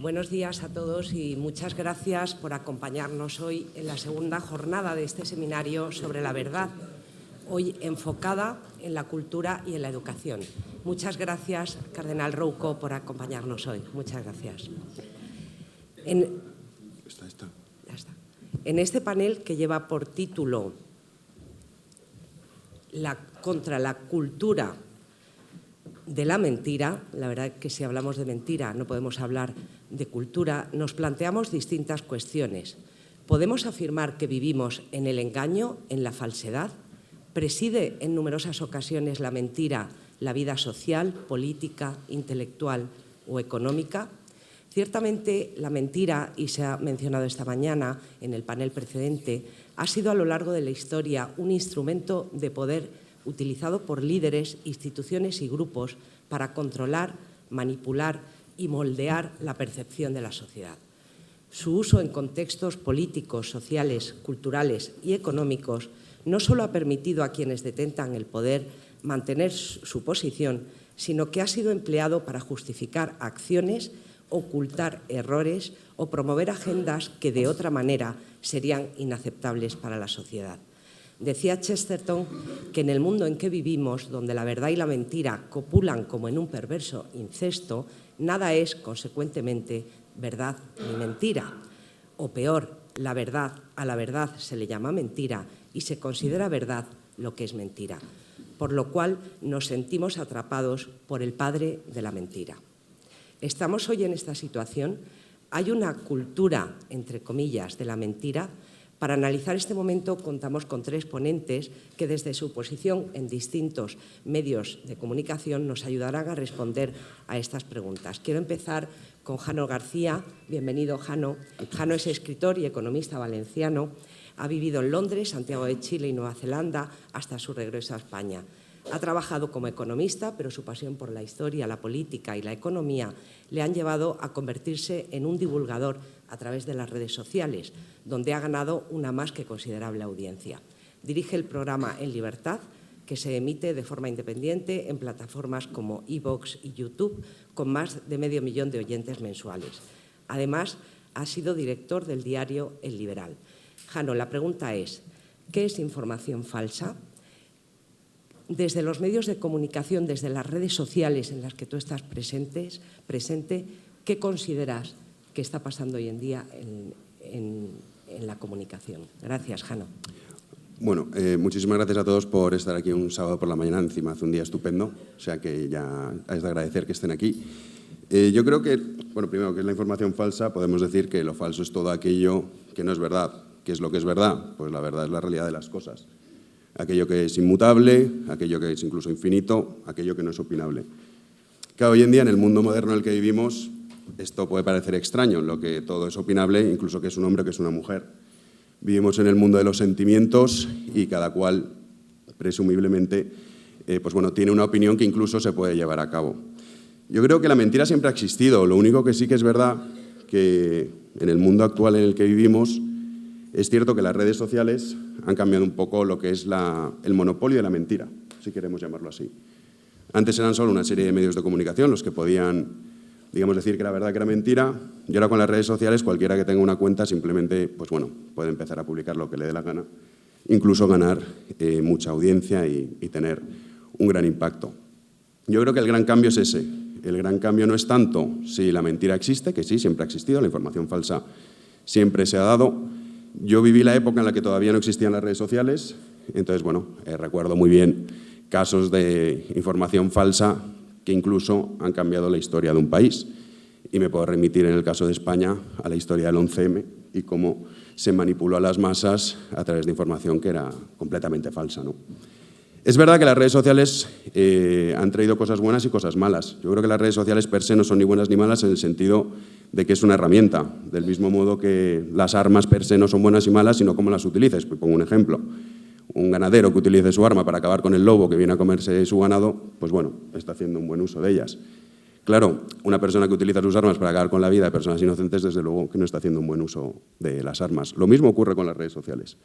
Buenos días a todos y muchas gracias por acompañarnos hoy en la segunda jornada de este seminario sobre la verdad, hoy enfocada en la cultura y en la educación. Muchas gracias, Cardenal Rouco, por acompañarnos hoy. Muchas gracias. En este panel, que lleva por título contra la cultura de la mentira, la verdad que si hablamos de mentira no podemos hablar de cultura, nos planteamos distintas cuestiones. ¿Podemos afirmar que vivimos en el engaño, en la falsedad? ¿Preside en numerosas ocasiones la mentira la vida social, política, intelectual o económica? Ciertamente la mentira, y se ha mencionado esta mañana en el panel precedente, ha sido a lo largo de la historia un instrumento de poder utilizado por líderes, instituciones y grupos para controlar, manipular y moldear la percepción de la sociedad. Su uso en contextos políticos, sociales, culturales y económicos no solo ha permitido a quienes detentan el poder mantener su posición, sino que ha sido empleado para justificar acciones, ocultar errores o promover agendas que de otra manera serían inaceptables para la sociedad. Decía Chesterton que en el mundo en que vivimos, donde la verdad y la mentira copulan como en un perverso incesto, nada es, consecuentemente, verdad ni mentira. O peor, a la verdad se le llama mentira y se considera verdad lo que es mentira, por lo cual nos sentimos atrapados por el padre de la mentira. Estamos hoy en esta situación. Hay una cultura, entre comillas, de la mentira. Para analizar este momento contamos con tres ponentes que desde su posición en distintos medios de comunicación nos ayudarán a responder a estas preguntas. Quiero empezar con Jano García. Bienvenido, Jano. Jano es escritor y economista valenciano. Ha vivido en Londres, Santiago de Chile y Nueva Zelanda hasta su regreso a España. Ha trabajado como economista, pero su pasión por la historia, la política y la economía le han llevado a convertirse en un divulgador a través de las redes sociales, donde ha ganado una más que considerable audiencia. Dirige el programa En Libertad, que se emite de forma independiente en plataformas como iVoox y YouTube, con más de 500.000 de oyentes mensuales. Además, ha sido director del diario El Liberal. Jano, la pregunta es, ¿qué es información falsa? Desde los medios de comunicación, desde las redes sociales en las que tú estás presente, ¿qué consideras que está pasando hoy en día en la comunicación? Gracias, Jano. Bueno, muchísimas gracias a todos por estar aquí un sábado por la mañana. Encima hace un día estupendo, o sea que ya es de agradecer que estén aquí. Yo creo que, bueno, primero, que es la información falsa. Podemos decir que lo falso es todo aquello que no es verdad. ¿Qué es lo que es verdad? Pues la verdad es la realidad de las cosas. Aquello que es inmutable, aquello que es incluso infinito, aquello que no es opinable. Claro, hoy en día, en el mundo moderno en el que vivimos, esto puede parecer extraño, en lo que todo es opinable, incluso que es un hombre o que es una mujer. Vivimos en el mundo de los sentimientos y cada cual, presumiblemente, pues bueno, tiene una opinión que incluso se puede llevar a cabo. Yo creo que la mentira siempre ha existido. Lo único que sí que es verdad que en el mundo actual en el que vivimos es cierto que las redes sociales han cambiado un poco lo que es el monopolio de la mentira, si queremos llamarlo así. Antes eran solo una serie de medios de comunicación los que podían, digamos, decir que era verdad, que era mentira, y ahora con las redes sociales cualquiera que tenga una cuenta simplemente, pues bueno, puede empezar a publicar lo que le dé la gana, incluso ganar mucha audiencia y tener un gran impacto. Yo creo que el gran cambio es ese. El gran cambio no es tanto si la mentira existe, que sí, siempre ha existido, la información falsa siempre se ha dado. Yo viví la época en la que todavía no existían las redes sociales, entonces, bueno, recuerdo muy bien casos de información falsa que incluso han cambiado la historia de un país. Y me puedo remitir, en el caso de España, a la historia del 11M y cómo se manipuló a las masas a través de información que era completamente falsa, ¿no? Es verdad que las redes sociales han traído cosas buenas y cosas malas. Yo creo que las redes sociales per se no son ni buenas ni malas en el sentido de que es una herramienta, del mismo modo que las armas per se no son buenas y malas, sino cómo las utilices. Pues pongo un ejemplo. Un ganadero que utilice su arma para acabar con el lobo que viene a comerse su ganado, pues bueno, está haciendo un buen uso de ellas. Claro, una persona que utiliza sus armas para acabar con la vida de personas inocentes, desde luego que no está haciendo un buen uso de las armas. Lo mismo ocurre con las redes sociales.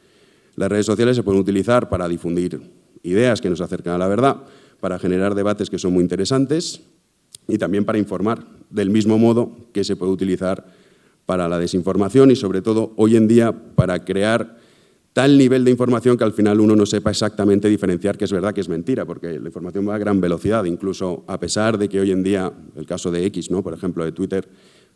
Las redes sociales se pueden utilizar para difundir ideas que nos acercan a la verdad, para generar debates que son muy interesantes y también para informar. del mismo modo que se puede utilizar para la desinformación y, sobre todo, hoy en día, para crear tal nivel de información que al final uno no sepa exactamente diferenciar qué es verdad, qué es mentira, porque la información va a gran velocidad, incluso a pesar de que hoy en día, el caso de X, ¿no? Por ejemplo, de Twitter,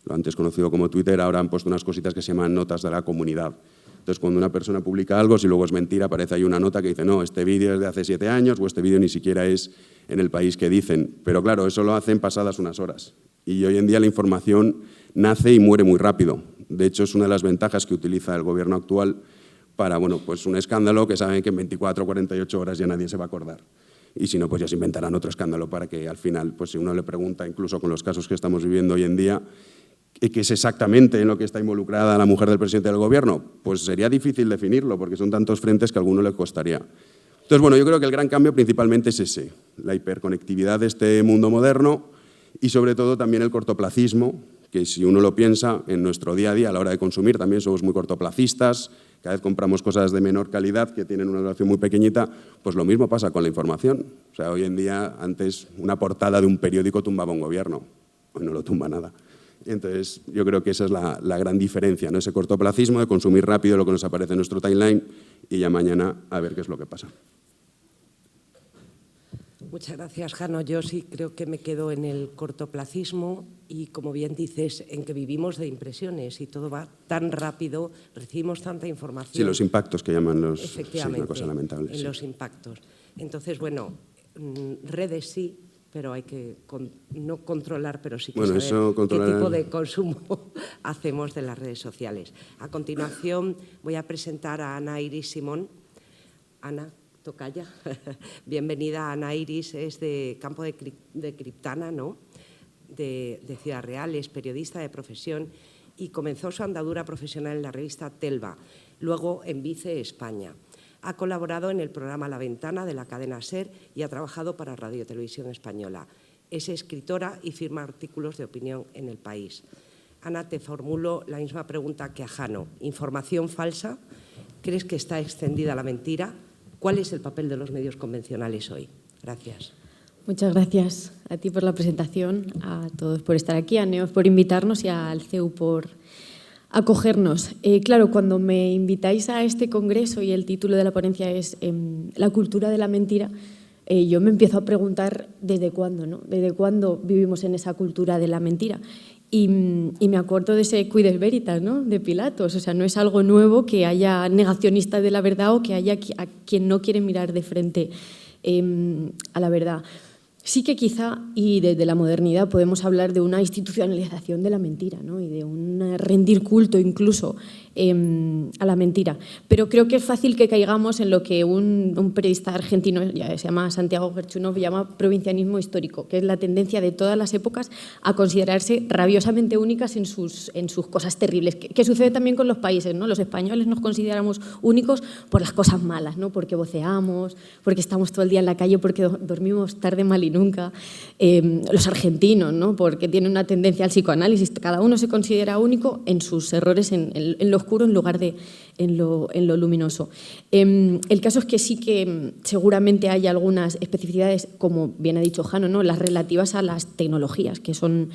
lo antes conocido como Twitter, ahora han puesto unas cositas que se llaman notas de la comunidad. Entonces, cuando una persona publica algo, si luego es mentira, aparece ahí una nota que dice, no, este vídeo es de hace 7 años o este vídeo ni siquiera es en el país que dicen. Pero claro, eso lo hacen pasadas unas horas. Y hoy en día la información nace y muere muy rápido. De hecho, es una de las ventajas que utiliza el gobierno actual para, bueno, pues un escándalo que saben que en 24 o 48 horas ya nadie se va a acordar. Y si no, pues ya se inventarán otro escándalo para que al final, pues si uno le pregunta, incluso con los casos que estamos viviendo hoy en día, ¿qué es exactamente en lo que está involucrada la mujer del presidente del gobierno? Pues sería difícil definirlo, porque son tantos frentes que a alguno le costaría. Entonces, bueno, yo creo que el gran cambio principalmente es ese, la hiperconectividad de este mundo moderno y, sobre todo, también el cortoplacismo, que si uno lo piensa en nuestro día a día a la hora de consumir, también somos muy cortoplacistas, cada vez compramos cosas de menor calidad que tienen una duración muy pequeñita, pues lo mismo pasa con la información. O sea, hoy en día, antes una portada de un periódico tumbaba un gobierno, hoy no lo tumba nada. Entonces, yo creo que esa es la gran diferencia, ¿no? Ese cortoplacismo de consumir rápido lo que nos aparece en nuestro timeline y ya mañana a ver qué es lo que pasa. Muchas gracias, Jano. Yo sí creo que me quedo en el cortoplacismo y, como bien dices, en que vivimos de impresiones y todo va tan rápido, recibimos tanta información. Sí, los impactos que llaman los... Efectivamente, sí, una cosa lamentable. en sí. los impactos. Entonces, bueno, redes sí, pero hay que no controlar, pero sí que bueno, saber controlar... qué tipo de consumo hacemos de las redes sociales. A continuación voy a presentar a Ana Iris Simón. Ana, tocaya. Bienvenida, Ana Iris, es de Campo de Criptana, ¿no? de Ciudad Real, es periodista de profesión y comenzó su andadura profesional en la revista Telva, luego en Vice España. Ha colaborado en el programa La Ventana de la cadena SER y ha trabajado para Radio Televisión Española. Es escritora y firma artículos de opinión en El País. Ana, te formulo la misma pregunta que a Jano. ¿Información falsa? ¿Crees que está extendida la mentira? ¿Cuál es el papel de los medios convencionales hoy? Gracias. Muchas gracias a ti por la presentación, a todos por estar aquí, a Neos por invitarnos y al CEU por acogernos. Claro, cuando me invitáis a este congreso y el título de la ponencia es La cultura de la mentira, yo me empiezo a preguntar desde cuándo, ¿no? Desde cuándo vivimos en esa cultura de la mentira. Y me acuerdo de ese Quides Veritas, ¿no? De Pilatos. O sea, no es algo nuevo que haya negacionistas de la verdad o que haya a quien no quiere mirar de frente a la verdad. Sí que quizá, y desde la modernidad, podemos hablar de una institucionalización de la mentira, ¿no? Y de un rendir culto incluso a la mentira. Pero creo que es fácil que caigamos en lo que un periodista argentino, ya se llama Santiago Gerchunov, llama provincianismo histórico, que es la tendencia de todas las épocas a considerarse rabiosamente únicas en sus cosas terribles, que sucede también con los países, ¿no? Los españoles nos consideramos únicos por las cosas malas, ¿no? Porque voceamos, porque estamos todo el día en la calle, porque dormimos tarde, mal y nunca. Los argentinos, ¿no? Porque tienen una tendencia al psicoanálisis. Cada uno se considera único en sus errores, en lo oscuro en lugar de en lo luminoso. El caso es que sí que seguramente hay algunas especificidades, como bien ha dicho Jano, ¿no? Las relativas a las tecnologías, que son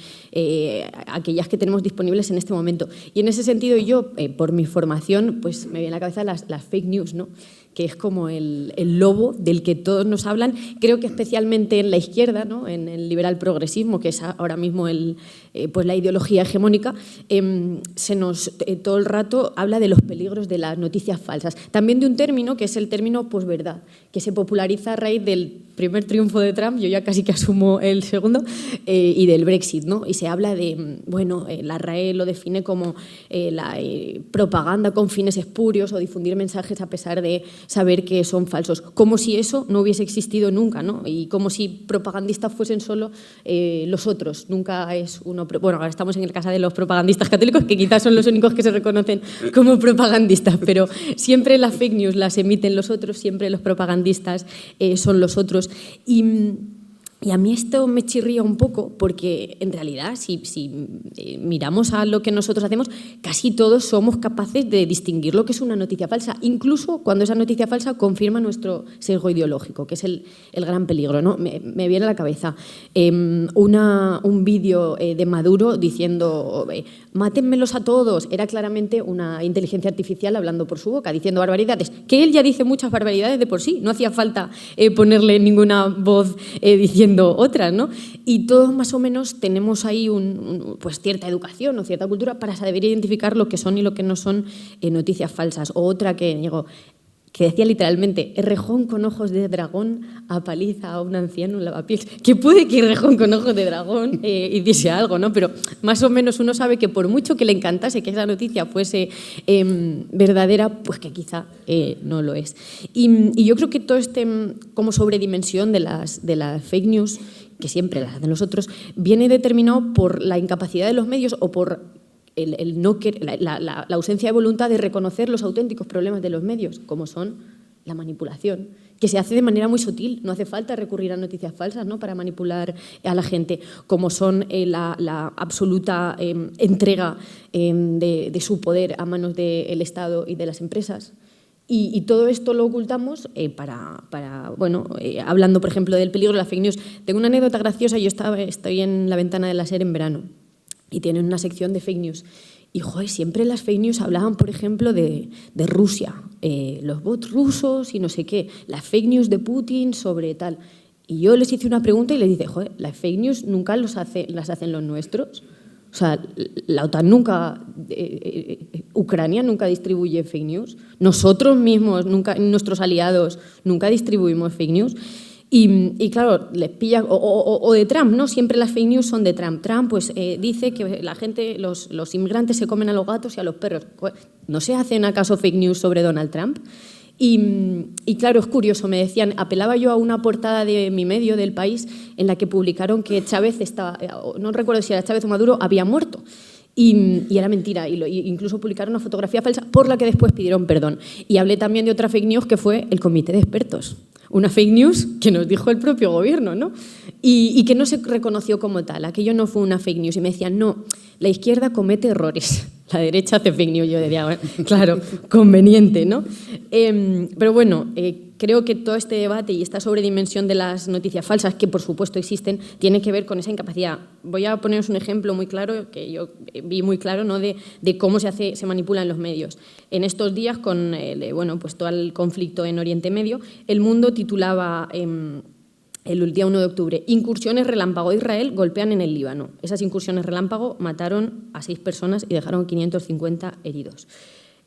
aquellas que tenemos disponibles en este momento. Y en ese sentido yo, por mi formación, pues me viene a la cabeza las fake news, ¿no? Que es como el lobo del que todos nos hablan, creo que especialmente en la izquierda, ¿no? En el liberal progresismo, que es ahora mismo pues la ideología hegemónica, todo el rato habla de los peligros de las noticias falsas. También de un término que es el término posverdad, que se populariza a raíz del primer triunfo de Trump, yo ya casi que asumo el segundo, y del Brexit, ¿no? Y se habla de, bueno, la RAE lo define como la propaganda con fines espurios o difundir mensajes a pesar de saber que son falsos, como si eso no hubiese existido nunca, ¿no? Y como si propagandistas fuesen solo los otros, nunca es uno... Bueno, ahora estamos en el caso de los propagandistas católicos, que quizás son los únicos que se reconocen como propagandistas, pero siempre las fake news las emiten los otros, siempre los propagandistas son los otros. Y Y a mí esto me chirría un poco porque, en realidad, si miramos a lo que nosotros hacemos, casi todos somos capaces de distinguir lo que es una noticia falsa, incluso cuando esa noticia falsa confirma nuestro sesgo ideológico, que es el gran peligro, ¿no? Me viene a la cabeza un vídeo de Maduro diciendo «mátenmelos a todos». Era claramente una inteligencia artificial hablando por su boca, diciendo barbaridades, que él ya dice muchas barbaridades de por sí, no hacía falta ponerle ninguna voz diciendo otras, ¿no? Y todos más o menos tenemos ahí pues cierta educación o cierta cultura para saber identificar lo que son y lo que no son noticias falsas. O otra que decía literalmente, Errejón con ojos de dragón apaliza a un anciano en Lavapiés. Que puede que Errejón con ojos de dragón hiciese algo, ¿no? Pero más o menos uno sabe que por mucho que le encantase que esa noticia fuese verdadera, pues que quizá no lo es. Y yo creo que todo como sobredimensión de las fake news, que siempre las hacen los otros, viene determinado por la incapacidad de los medios o por la ausencia de voluntad de reconocer los auténticos problemas de los medios, como son la manipulación, que se hace de manera muy sutil, no hace falta recurrir a noticias falsas, ¿no?, para manipular a la gente, como son la absoluta entrega de su poder a manos del Estado y de las empresas. Y todo esto lo ocultamos hablando, por ejemplo, del peligro de las fake news. Tengo una anécdota graciosa. Yo estoy en la ventana de la SER en verano y tienen una sección de fake news. Y, joder, siempre las fake news hablaban, por ejemplo, de Rusia, los bots rusos y no sé qué, las fake news de Putin sobre tal. Y yo les hice una pregunta y les dije, joder, las fake news nunca las hacen los nuestros. O sea, la OTAN nunca, Ucrania nunca distribuye fake news. Nosotros mismos, nuestros aliados, nunca distribuimos fake news. Y claro, les pilla, o de Trump, ¿no? Siempre las fake news son de Trump. Trump pues dice que la gente, los inmigrantes se comen a los gatos y a los perros. ¿No se hacen acaso fake news sobre Donald Trump? Y claro, es curioso, me decían, apelaba yo a una portada de mi medio, del País, en la que publicaron que Chávez estaba, no recuerdo si era Chávez o Maduro, había muerto. Y era mentira, incluso publicaron una fotografía falsa por la que después pidieron perdón. Y hablé también de otra fake news que fue el comité de expertos. Una fake news que nos dijo el propio gobierno, ¿no? Y que no se reconoció como tal. Aquello no fue una fake news. Y me decían, no, la izquierda comete errores, la derecha hace fake news. Yo decía, bueno, claro, conveniente, ¿no? Pero bueno, creo que todo este debate y esta sobredimensión de las noticias falsas, que por supuesto existen, tiene que ver con esa incapacidad. Voy a poneros un ejemplo muy claro, que yo vi muy claro, ¿no?, de cómo se manipulan los medios. En estos días, con pues todo el conflicto en Oriente Medio, El Mundo titulaba el día 1 de octubre, incursiones relámpago de Israel golpean en el Líbano. Esas incursiones relámpago mataron a 6 personas y dejaron 550 heridos.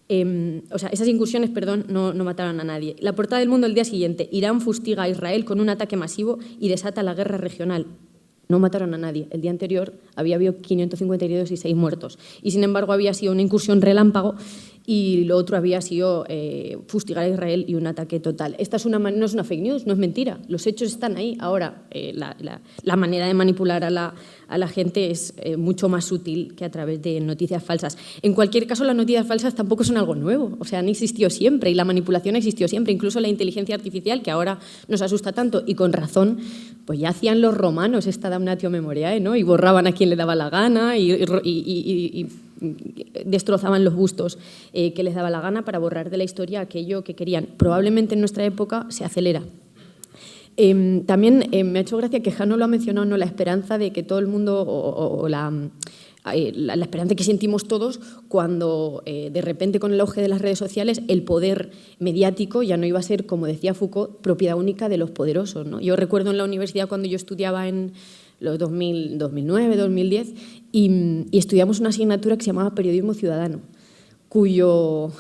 Esas incursiones, no mataron a nadie. La portada del Mundo el día siguiente, Irán fustiga a Israel con un ataque masivo y desata la guerra regional. No mataron a nadie. El día anterior había habido 550 heridos y 6 muertos. Y sin embargo había sido una incursión relámpago y lo otro había sido fustigar a Israel y un ataque total. Esta no es una fake news, no es mentira. Los hechos están ahí. Ahora, la manera de manipular a la gente es mucho más sutil que a través de noticias falsas. En cualquier caso, las noticias falsas tampoco son algo nuevo. O sea, han existido siempre y la manipulación existió siempre. Incluso la inteligencia artificial, que ahora nos asusta tanto y con razón, pues ya hacían los romanos esta damnatio memoriae, ¿no? Y borraban a quien le daba la gana y destrozaban los bustos que les daba la gana para borrar de la historia aquello que querían. Probablemente en nuestra época se acelera. También me ha hecho gracia que Jano lo ha mencionado, ¿no?, la esperanza de que todo el mundo, la esperanza que sentimos todos cuando de repente con el auge de las redes sociales el poder mediático ya no iba a ser, como decía Foucault, propiedad única de los poderosos, ¿no? Yo recuerdo en la universidad cuando yo estudiaba en los 2009, 2010, y estudiamos una asignatura que se llamaba Periodismo Ciudadano, cuyo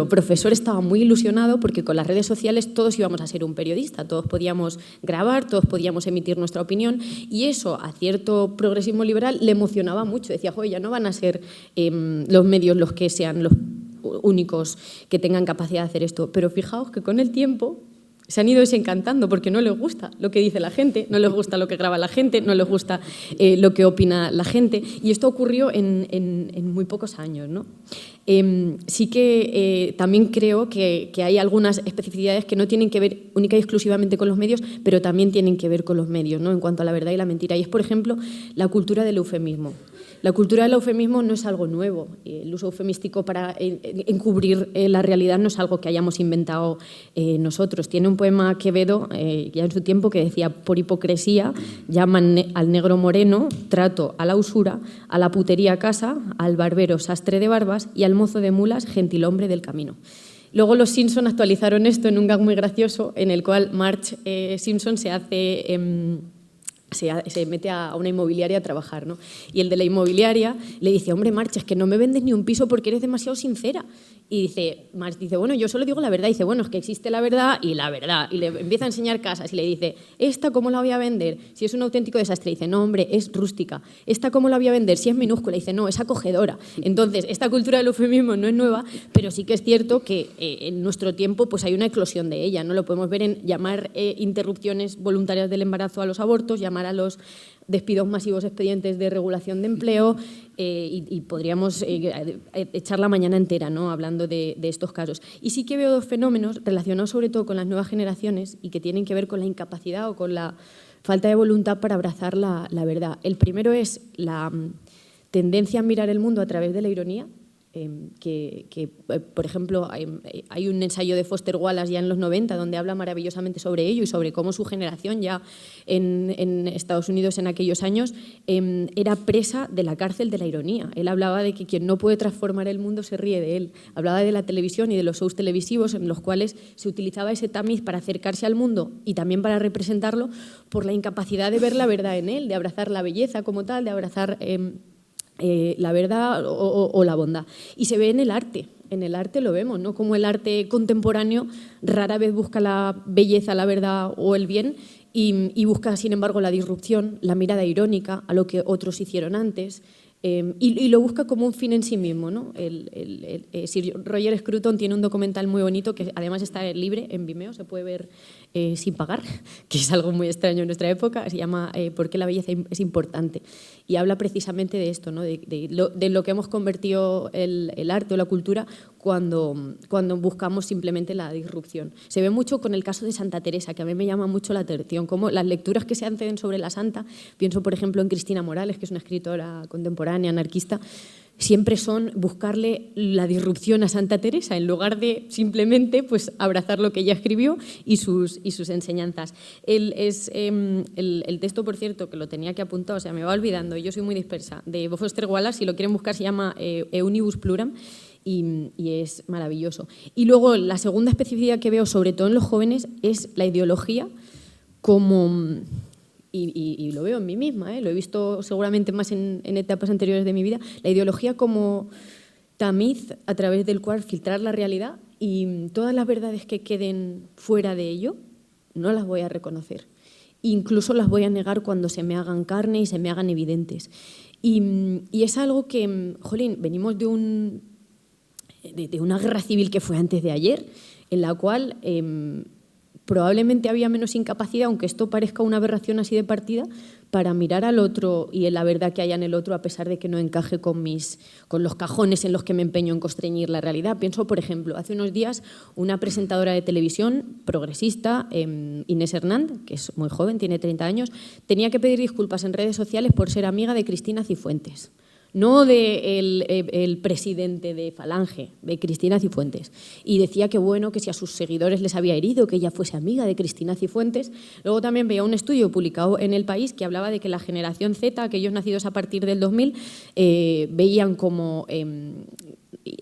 profesor estaba muy ilusionado porque con las redes sociales todos íbamos a ser un periodista, todos podíamos grabar, todos podíamos emitir nuestra opinión, y eso a cierto progresismo liberal le emocionaba mucho. Decía, joder, ya no van a ser los medios los que sean los únicos que tengan capacidad de hacer esto. Pero fijaos que con el tiempo Se han ido desencantando porque no les gusta lo que dice la gente, no les gusta lo que graba la gente, no les gusta lo que opina la gente. Y esto ocurrió en muy pocos años, ¿no? Sí que también creo que hay algunas especificidades que no tienen que ver única y exclusivamente con los medios, pero también tienen que ver con los medios, ¿no? En cuanto a la verdad y la mentira. Y es, por ejemplo, la cultura del eufemismo. La cultura del eufemismo no es algo nuevo. El uso eufemístico para encubrir la realidad no es algo que hayamos inventado nosotros. Tiene un poema Quevedo, ya en su tiempo, que decía: por hipocresía llaman al negro moreno, trato a la usura, a la putería casa, al barbero sastre de barbas y al mozo de mulas gentilhombre del camino. Luego los Simpson actualizaron esto en un gag muy gracioso en el cual Marge Simpson se mete a una inmobiliaria a trabajar, ¿no? Y el de la inmobiliaria le dice: hombre, Marge, es que no me vendes ni un piso porque eres demasiado sincera. Y dice, Marge dice: bueno, yo solo digo la verdad. Y dice: bueno, es que existe la verdad y la verdad. Y le empieza a enseñar casas y le dice: ¿esta cómo la voy a vender? Si es un auténtico desastre. Y dice: no, hombre, es rústica. ¿Esta cómo la voy a vender? Si es minúscula. Y dice: no, es acogedora. Entonces, esta cultura del eufemismo no es nueva, pero sí que es cierto que en nuestro tiempo pues hay una eclosión de ella, ¿no? Lo podemos ver en llamar interrupciones voluntarias del embarazo a los abortos, llamar a los despidos masivos, expedientes de regulación de empleo, y podríamos echar la mañana entera, ¿no? Hablando de estos casos. Y sí que veo dos fenómenos relacionados sobre todo con las nuevas generaciones y que tienen que ver con la incapacidad o con la falta de voluntad para abrazar la verdad. El primero es la tendencia a mirar el mundo a través de la ironía. Por ejemplo, hay un ensayo de Foster Wallace ya en los 90 donde habla maravillosamente sobre ello y sobre cómo su generación ya en Estados Unidos en aquellos años era presa de la cárcel de la ironía. Él hablaba de que quien no puede transformar el mundo se ríe de él. Hablaba de la televisión y de los shows televisivos en los cuales se utilizaba ese tamiz para acercarse al mundo y también para representarlo por la incapacidad de ver la verdad en él, de abrazar la belleza como tal, de abrazar la verdad o la bondad. Y se ve en el arte lo vemos, ¿no? Como el arte contemporáneo rara vez busca la belleza, la verdad o el bien y busca, sin embargo, la disrupción, la mirada irónica a lo que otros hicieron antes. Y lo busca como un fin en sí mismo, ¿no? Sir Roger Scruton tiene un documental muy bonito que además está libre en Vimeo, se puede ver sin pagar, que es algo muy extraño en nuestra época. Se llama ¿Por qué la belleza es importante? Y habla precisamente de esto, ¿no? de lo que hemos convertido el arte o la cultura cuando buscamos simplemente la disrupción. Se ve mucho con el caso de Santa Teresa, que a mí me llama mucho la atención, como las lecturas que se hacen sobre la santa, pienso por ejemplo en Cristina Morales, que es una escritora contemporánea, anarquista, siempre son buscarle la disrupción a Santa Teresa en lugar de simplemente pues, abrazar lo que ella escribió y sus enseñanzas. El texto, por cierto, que lo tenía que apuntar, o sea, me va olvidando, yo soy muy dispersa, de Foster Wallace, si lo quieren buscar se llama Unibus Pluram, y es maravilloso. Y luego la segunda especificidad que veo, sobre todo en los jóvenes, es la ideología como... Y lo veo en mí misma, lo he visto seguramente más en etapas anteriores de mi vida, la ideología como tamiz a través del cual filtrar la realidad y todas las verdades que queden fuera de ello no las voy a reconocer. Incluso las voy a negar cuando se me hagan carne y se me hagan evidentes. Y es algo que, jolín, venimos de una guerra civil que fue antes de ayer, en la cual probablemente había menos incapacidad, aunque esto parezca una aberración así de partida, para mirar al otro y en la verdad que haya en el otro, a pesar de que no encaje con los cajones en los que me empeño en constreñir la realidad. Pienso, por ejemplo, hace unos días una presentadora de televisión progresista, Inés Hernández, que es muy joven, tiene 30 años, tenía que pedir disculpas en redes sociales por ser amiga de Cristina Cifuentes. No del presidente de Falange, de Cristina Cifuentes. Y decía que bueno, que si a sus seguidores les había herido, que ella fuese amiga de Cristina Cifuentes. Luego también veía un estudio publicado en El País que hablaba de que la generación Z, aquellos nacidos a partir del 2000, veían como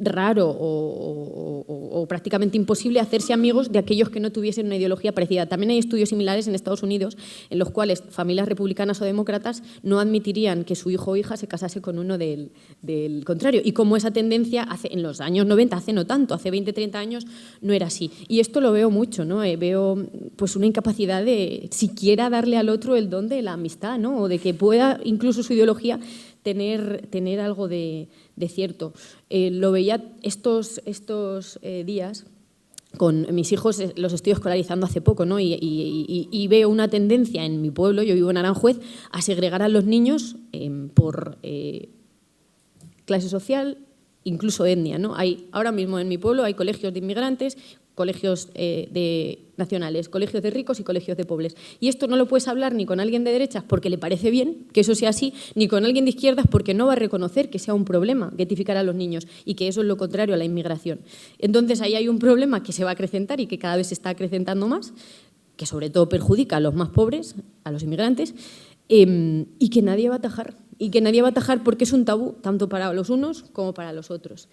raro o prácticamente imposible hacerse amigos de aquellos que no tuviesen una ideología parecida. También hay estudios similares en Estados Unidos en los cuales familias republicanas o demócratas no admitirían que su hijo o hija se casase con uno del contrario. Y como esa tendencia en los años 90, hace no tanto, hace 20, 30 años, no era así. Y esto lo veo mucho, ¿no? Veo pues una incapacidad de siquiera darle al otro el don de la amistad, ¿no? O de que pueda incluso su ideología tener algo de cierto. Lo veía estos días con mis hijos los estoy escolarizando hace poco, ¿no? Y veo una tendencia en mi pueblo, yo vivo en Aranjuez, a segregar a los niños por clase social, incluso etnia, ¿no? Ahora mismo en mi pueblo hay colegios de inmigrantes, colegios nacionales, colegios de ricos y colegios de pobres. Y esto no lo puedes hablar ni con alguien de derechas porque le parece bien que eso sea así, ni con alguien de izquierdas porque no va a reconocer que sea un problema ghettificar a los niños y que eso es lo contrario a la inmigración. Entonces ahí hay un problema que se va a acrecentar y que cada vez se está acrecentando más, que sobre todo perjudica a los más pobres, a los inmigrantes, y que nadie va a atajar. Y que nadie va a atajar porque es un tabú, tanto para los unos como para los otros.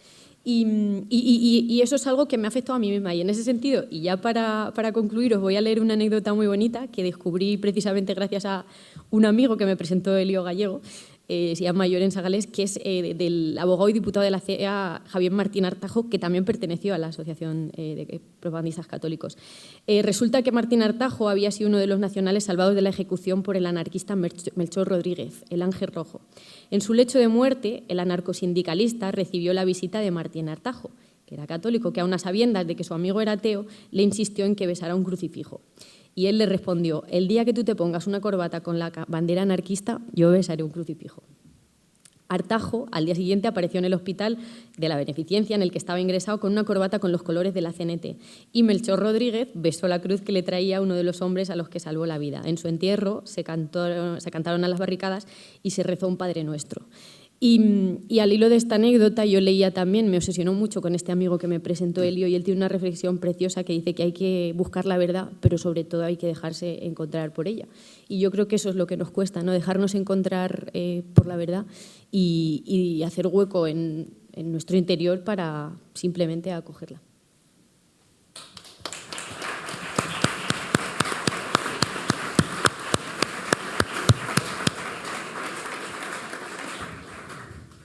Y eso es algo que me ha afectado a mí misma. Y en ese sentido, y ya para concluir, os voy a leer una anécdota muy bonita que descubrí precisamente gracias a un amigo que me presentó, Elio Gallego, se llama Llorens Sagales, que es del abogado y diputado de la CEA, Javier Martín Artajo, que también perteneció a la Asociación de Propagandistas Católicos. Resulta que Martín Artajo había sido uno de los nacionales salvados de la ejecución por el anarquista Melchor Rodríguez, el Ángel Rojo. En su lecho de muerte, el anarcosindicalista recibió la visita de Martín Artajo, que era católico, que aun a sabiendas de que su amigo era ateo, le insistió en que besara un crucifijo. Y él le respondió: el día que tú te pongas una corbata con la bandera anarquista, yo besaré un crucifijo. Artajo, al día siguiente, apareció en el hospital de la Beneficencia, en el que estaba ingresado con una corbata con los colores de la CNT. Y Melchor Rodríguez besó la cruz que le traía uno de los hombres a los que salvó la vida. En su entierro se cantaron a las barricadas y se rezó un Padre Nuestro. Y al hilo de esta anécdota yo leía también, me obsesionó mucho con este amigo que me presentó Elio, y él tiene una reflexión preciosa que dice que hay que buscar la verdad, pero sobre todo hay que dejarse encontrar por ella. Y yo creo que eso es lo que nos cuesta, ¿no? Dejarnos encontrar por la verdad y hacer hueco en nuestro interior para simplemente acogerla.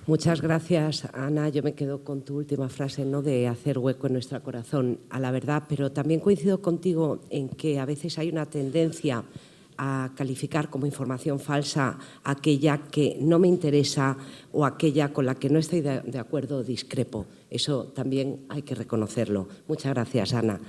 Muchas gracias, Ana. Yo me quedo con tu última frase, ¿no?, de hacer hueco en nuestro corazón a la verdad, pero también coincido contigo en que a veces hay una tendencia a calificar como información falsa aquella que no me interesa o aquella con la que no estoy de acuerdo o discrepo. Eso también hay que reconocerlo. Muchas gracias, Ana.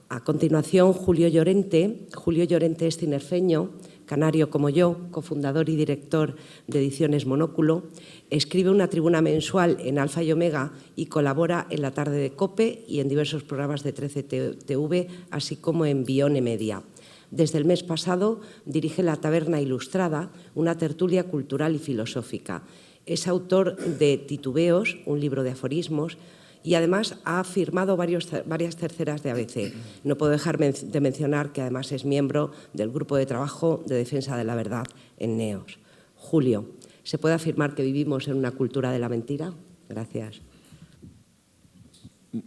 A continuación, Julio Llorente. Julio Llorente es tinerfeño, canario como yo, cofundador y director de Ediciones Monóculo. Escribe una tribuna mensual en Alfa y Omega y colabora en La Tarde de COPE y en diversos programas de 13TV, así como en Bione Media. Desde el mes pasado dirige La Taberna Ilustrada, una tertulia cultural y filosófica. Es autor de Titubeos, un libro de aforismos, y además ha firmado varias terceras de ABC. No puedo dejar de mencionar que además es miembro del Grupo de Trabajo de Defensa de la Verdad en NEOS. Julio, ¿se puede afirmar que vivimos en una cultura de la mentira? Gracias.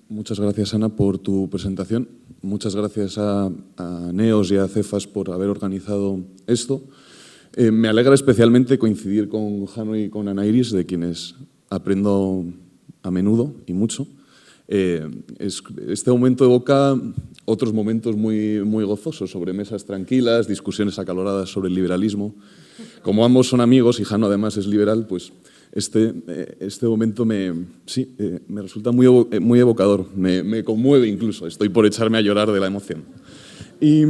Muchas gracias, Ana, por tu presentación. Muchas gracias a NEOS y a Cefas por haber organizado esto. Me alegra especialmente coincidir con Jano y con Ana Iris, de quienes aprendo a menudo y mucho. Este momento evoca otros momentos muy gozosos, sobre mesas tranquilas, discusiones acaloradas sobre el liberalismo. Como ambos son amigos y Jano además es liberal, pues este momento me resulta muy evocador, me conmueve incluso, estoy por echarme a llorar de la emoción. Y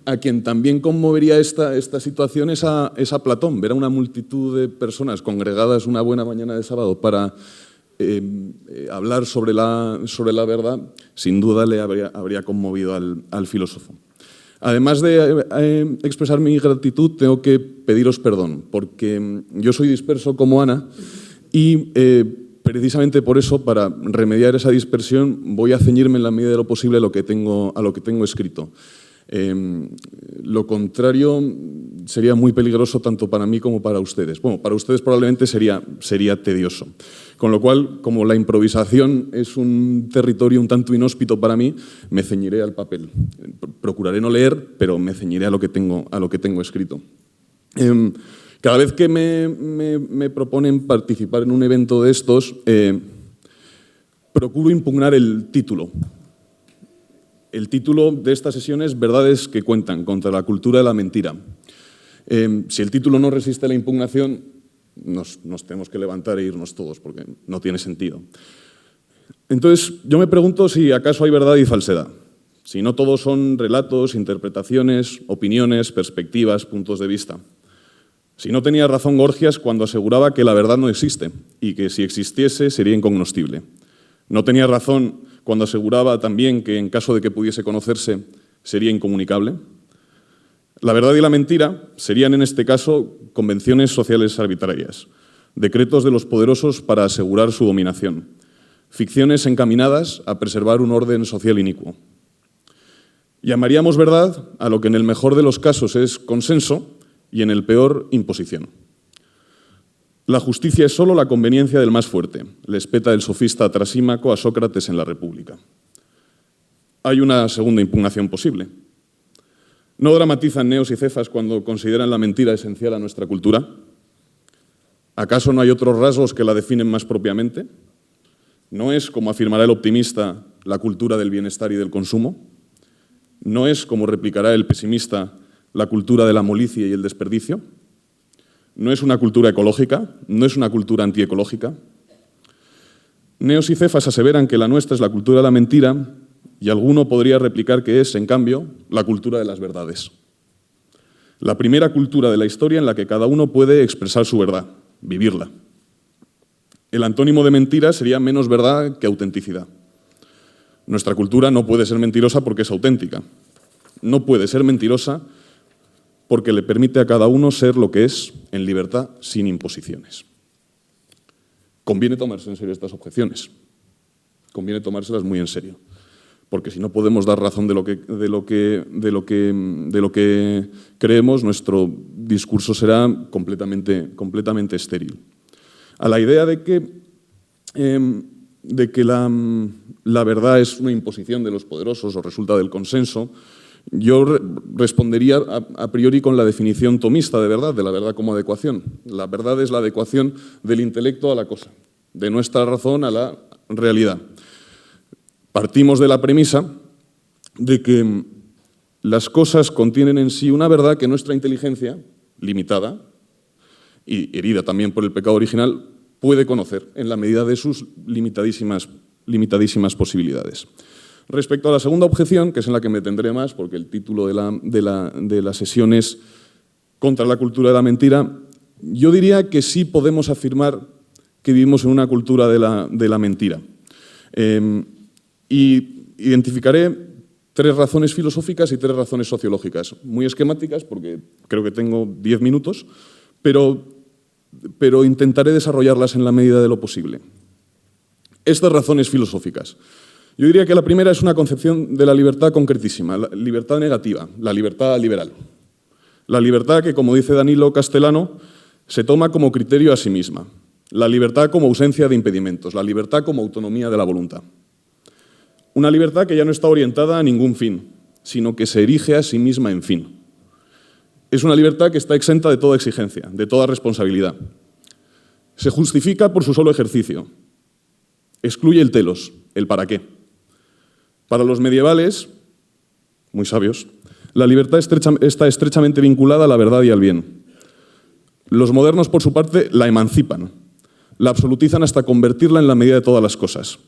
a quien también conmovería esta situación es a Platón. Ver a una multitud de personas congregadas una buena mañana de sábado para hablar sobre la verdad, sin duda le habría conmovido al filósofo. Además de expresar mi gratitud, tengo que pediros perdón, porque yo soy disperso como Ana y precisamente por eso, para remediar esa dispersión, voy a ceñirme en la medida de lo posible a lo que tengo escrito. Lo contrario sería muy peligroso tanto para mí como para ustedes. Bueno, para ustedes probablemente sería tedioso. Con lo cual, como la improvisación es un territorio un tanto inhóspito para mí, me ceñiré al papel. Procuraré no leer, pero me ceñiré a lo que tengo escrito. Cada vez que me proponen participar en un evento de estos, procuro impugnar el título. El título de esta sesión es Verdades que cuentan contra la cultura de la mentira. Si el título no resiste la impugnación, nos tenemos que levantar e irnos todos, porque no tiene sentido. Entonces, yo me pregunto si acaso hay verdad y falsedad. Si no todos son relatos, interpretaciones, opiniones, perspectivas, puntos de vista. Si no tenía razón Gorgias cuando aseguraba que la verdad no existe y que si existiese sería incognoscible. No tenía razón cuando aseguraba también que en caso de que pudiese conocerse sería incomunicable. La verdad y la mentira serían en este caso convenciones sociales arbitrarias, decretos de los poderosos para asegurar su dominación, ficciones encaminadas a preservar un orden social inicuo. Llamaríamos verdad a lo que en el mejor de los casos es consenso y en el peor imposición. La justicia es solo la conveniencia del más fuerte, le espeta el sofista Trasímaco a Sócrates en la República. Hay una segunda impugnación posible. ¿No dramatizan Neos y Cefas cuando consideran la mentira esencial a nuestra cultura? ¿Acaso no hay otros rasgos que la definen más propiamente? ¿No es, como afirmará el optimista, la cultura del bienestar y del consumo? ¿No es, como replicará el pesimista, la cultura de la molicie y el desperdicio? ¿No es una cultura ecológica? ¿No es una cultura antiecológica? Neos y Cefas aseveran que la nuestra es la cultura de la mentira y alguno podría replicar que es, en cambio, la cultura de las verdades. La primera cultura de la historia en la que cada uno puede expresar su verdad, vivirla. El antónimo de mentira sería menos verdad que autenticidad. Nuestra cultura no puede ser mentirosa porque es auténtica. No puede ser mentirosa porque le permite a cada uno ser lo que es, en libertad, sin imposiciones. Conviene tomarse en serio estas objeciones. Conviene tomárselas muy en serio. Porque si no podemos dar razón de lo que creemos, nuestro discurso será completamente estéril. A la idea de que la verdad es una imposición de los poderosos o resulta del consenso, yo respondería a priori con la definición tomista de la verdad como adecuación. La verdad es la adecuación del intelecto a la cosa, de nuestra razón a la realidad. Partimos de la premisa de que las cosas contienen en sí una verdad que nuestra inteligencia, limitada y herida también por el pecado original, puede conocer en la medida de sus limitadísimas posibilidades. Respecto a la segunda objeción, que es en la que me tendré más, porque el título de la sesión es Contra la cultura de la mentira, yo diría que sí podemos afirmar que vivimos en una cultura de la mentira. Y identificaré 3 razones filosóficas y 3 razones sociológicas, muy esquemáticas, porque creo que tengo 10 minutos, pero intentaré desarrollarlas en la medida de lo posible. Estas razones filosóficas. Yo diría que la primera es una concepción de la libertad concretísima, la libertad negativa, la libertad liberal. La libertad que, como dice Danilo Castellano, se toma como criterio a sí misma. La libertad como ausencia de impedimentos, la libertad como autonomía de la voluntad. Una libertad que ya no está orientada a ningún fin, sino que se erige a sí misma en fin. Es una libertad que está exenta de toda exigencia, de toda responsabilidad. Se justifica por su solo ejercicio. Excluye el telos, el para qué. Para los medievales, muy sabios, la libertad está estrechamente vinculada a la verdad y al bien. Los modernos, por su parte, la emancipan, la absolutizan hasta convertirla en la medida de todas las cosas.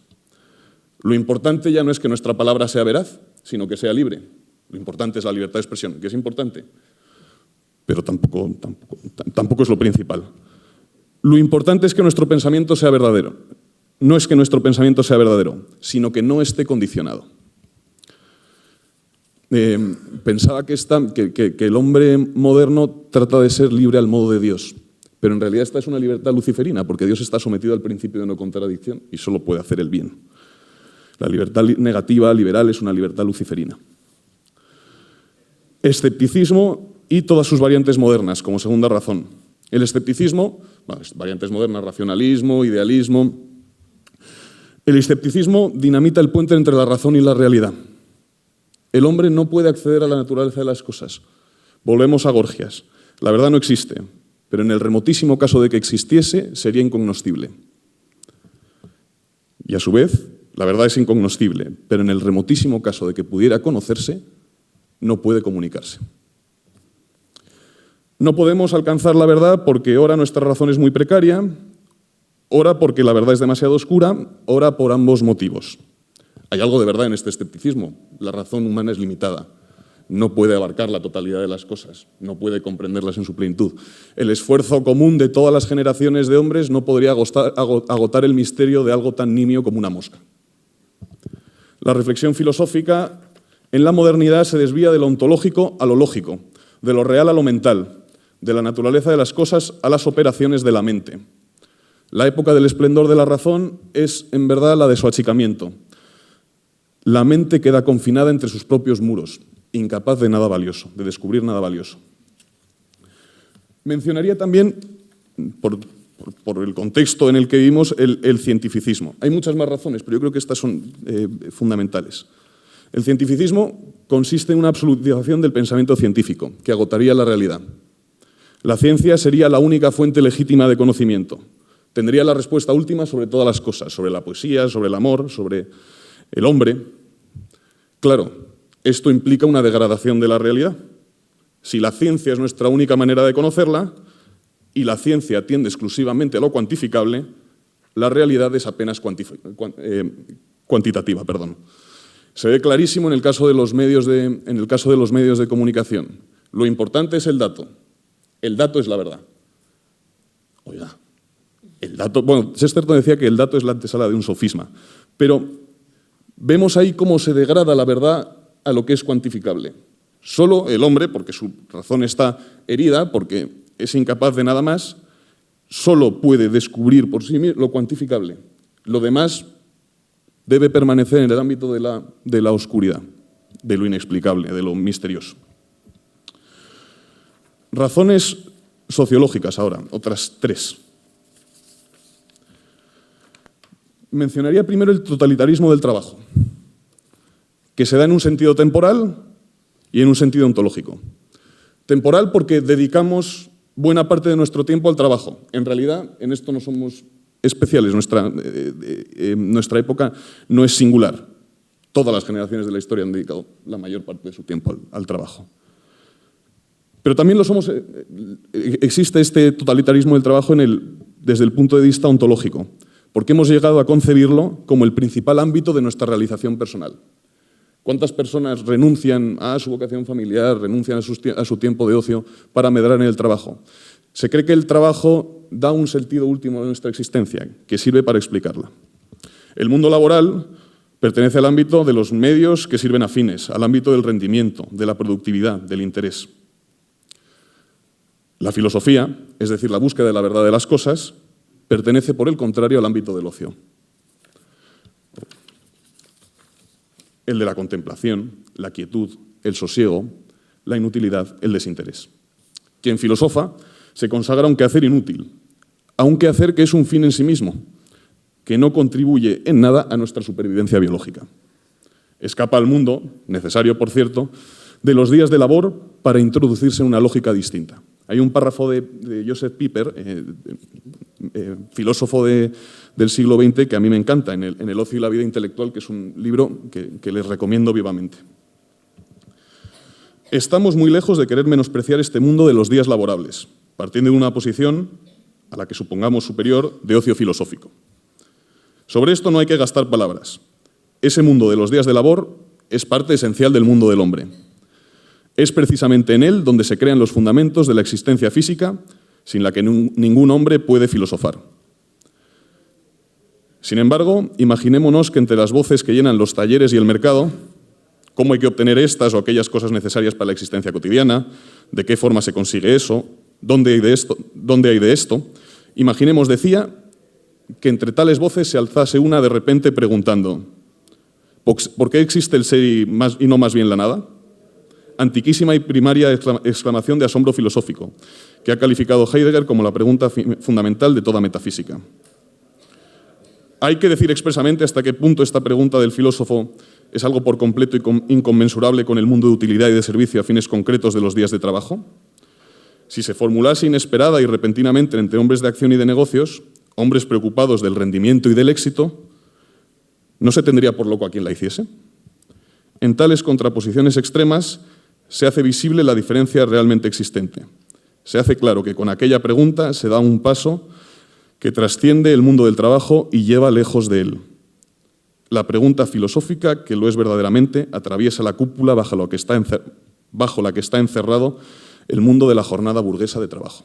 Lo importante ya no es que nuestra palabra sea veraz, sino que sea libre. Lo importante es la libertad de expresión, que es importante, pero tampoco es lo principal. Lo importante es que nuestro pensamiento sea verdadero. No es que nuestro pensamiento sea verdadero, sino que no esté condicionado. Pensaba que el hombre moderno trata de ser libre al modo de Dios, pero en realidad esta es una libertad luciferina, porque Dios está sometido al principio de no contradicción y solo puede hacer el bien. La libertad negativa, liberal, es una libertad luciferina. Escepticismo y todas sus variantes modernas, como segunda razón. El escepticismo, variantes modernas, racionalismo, idealismo. El escepticismo dinamita el puente entre la razón y la realidad. El hombre no puede acceder a la naturaleza de las cosas. Volvemos a Gorgias. La verdad no existe, pero en el remotísimo caso de que existiese, sería incognoscible. Y a su vez, la verdad es incognoscible, pero en el remotísimo caso de que pudiera conocerse, no puede comunicarse. No podemos alcanzar la verdad porque ora nuestra razón es muy precaria, ora porque la verdad es demasiado oscura, ora por ambos motivos. Hay algo de verdad en este escepticismo. La razón humana es limitada. No puede abarcar la totalidad de las cosas, no puede comprenderlas en su plenitud. El esfuerzo común de todas las generaciones de hombres no podría agotar el misterio de algo tan nimio como una mosca. La reflexión filosófica en la modernidad se desvía de lo ontológico a lo lógico, de lo real a lo mental, de la naturaleza de las cosas a las operaciones de la mente. La época del esplendor de la razón es, en verdad, la de su achicamiento. La mente queda confinada entre sus propios muros, incapaz de nada valioso, de descubrir nada valioso. Mencionaría también, por el contexto en el que vivimos, el cientificismo. Hay muchas más razones, pero yo creo que estas son fundamentales. El cientificismo consiste en una absolutización del pensamiento científico, que agotaría la realidad. La ciencia sería la única fuente legítima de conocimiento. Tendría la respuesta última sobre todas las cosas, sobre la poesía, sobre el amor, sobre el hombre. Claro, esto implica una degradación de la realidad. Si la ciencia es nuestra única manera de conocerla y la ciencia atiende exclusivamente a lo cuantificable, la realidad es apenas cuantitativa. Se ve clarísimo en el caso de los medios de comunicación. Lo importante es el dato. El dato es la verdad. Oiga, el dato... Bueno, Chesterton decía que el dato es la antesala de un sofisma, pero vemos ahí cómo se degrada la verdad a lo que es cuantificable. Solo el hombre, porque su razón está herida, porque es incapaz de nada más, solo puede descubrir por sí mismo lo cuantificable. Lo demás debe permanecer en el ámbito de la oscuridad, de lo inexplicable, de lo misterioso. Razones sociológicas ahora, otras 3. Mencionaría primero el totalitarismo del trabajo, que se da en un sentido temporal y en un sentido ontológico. Temporal porque dedicamos buena parte de nuestro tiempo al trabajo. En realidad, en esto no somos especiales, nuestra época no es singular. Todas las generaciones de la historia han dedicado la mayor parte de su tiempo al trabajo. Pero también existe este totalitarismo del trabajo desde el punto de vista ontológico, porque hemos llegado a concebirlo como el principal ámbito de nuestra realización personal. ¿Cuántas personas renuncian a su vocación familiar, renuncian a su tiempo de ocio para medrar en el trabajo? Se cree que el trabajo da un sentido último de nuestra existencia, que sirve para explicarla. El mundo laboral pertenece al ámbito de los medios que sirven a fines, al ámbito del rendimiento, de la productividad, del interés. La filosofía, es decir, la búsqueda de la verdad de las cosas, pertenece, por el contrario, al ámbito del ocio. El de la contemplación, la quietud, el sosiego, la inutilidad, el desinterés. Quien filosofa se consagra a un quehacer inútil, a un quehacer que es un fin en sí mismo, que no contribuye en nada a nuestra supervivencia biológica. Escapa al mundo, necesario por cierto, de los días de labor para introducirse en una lógica distinta. Hay un párrafo de Joseph Pieper, filósofo del siglo XX, que a mí me encanta, en el ocio y la vida intelectual, que es un libro que les recomiendo vivamente. Estamos muy lejos de querer menospreciar este mundo de los días laborables, partiendo de una posición, a la que supongamos superior, de ocio filosófico. Sobre esto no hay que gastar palabras. Ese mundo de los días de labor es parte esencial del mundo del hombre. Es precisamente en él donde se crean los fundamentos de la existencia física, sin la que ningún hombre puede filosofar. Sin embargo, imaginémonos que entre las voces que llenan los talleres y el mercado, cómo hay que obtener estas o aquellas cosas necesarias para la existencia cotidiana, de qué forma se consigue eso, dónde hay de esto, imaginemos, decía, que entre tales voces se alzase una de repente preguntando: ¿por qué existe el ser y no más bien la nada? Antiquísima y primaria exclamación de asombro filosófico, que ha calificado Heidegger como la pregunta fundamental de toda metafísica. Hay que decir expresamente hasta qué punto esta pregunta del filósofo es algo por completo inconmensurable con el mundo de utilidad y de servicio a fines concretos de los días de trabajo. Si se formulase inesperada y repentinamente entre hombres de acción y de negocios, hombres preocupados del rendimiento y del éxito, ¿no se tendría por loco a quien la hiciese? En tales contraposiciones extremas se hace visible la diferencia realmente existente. Se hace claro que con aquella pregunta se da un paso que trasciende el mundo del trabajo y lleva lejos de él. La pregunta filosófica, que lo es verdaderamente, atraviesa la cúpula bajo la que está encerrado el mundo de la jornada burguesa de trabajo.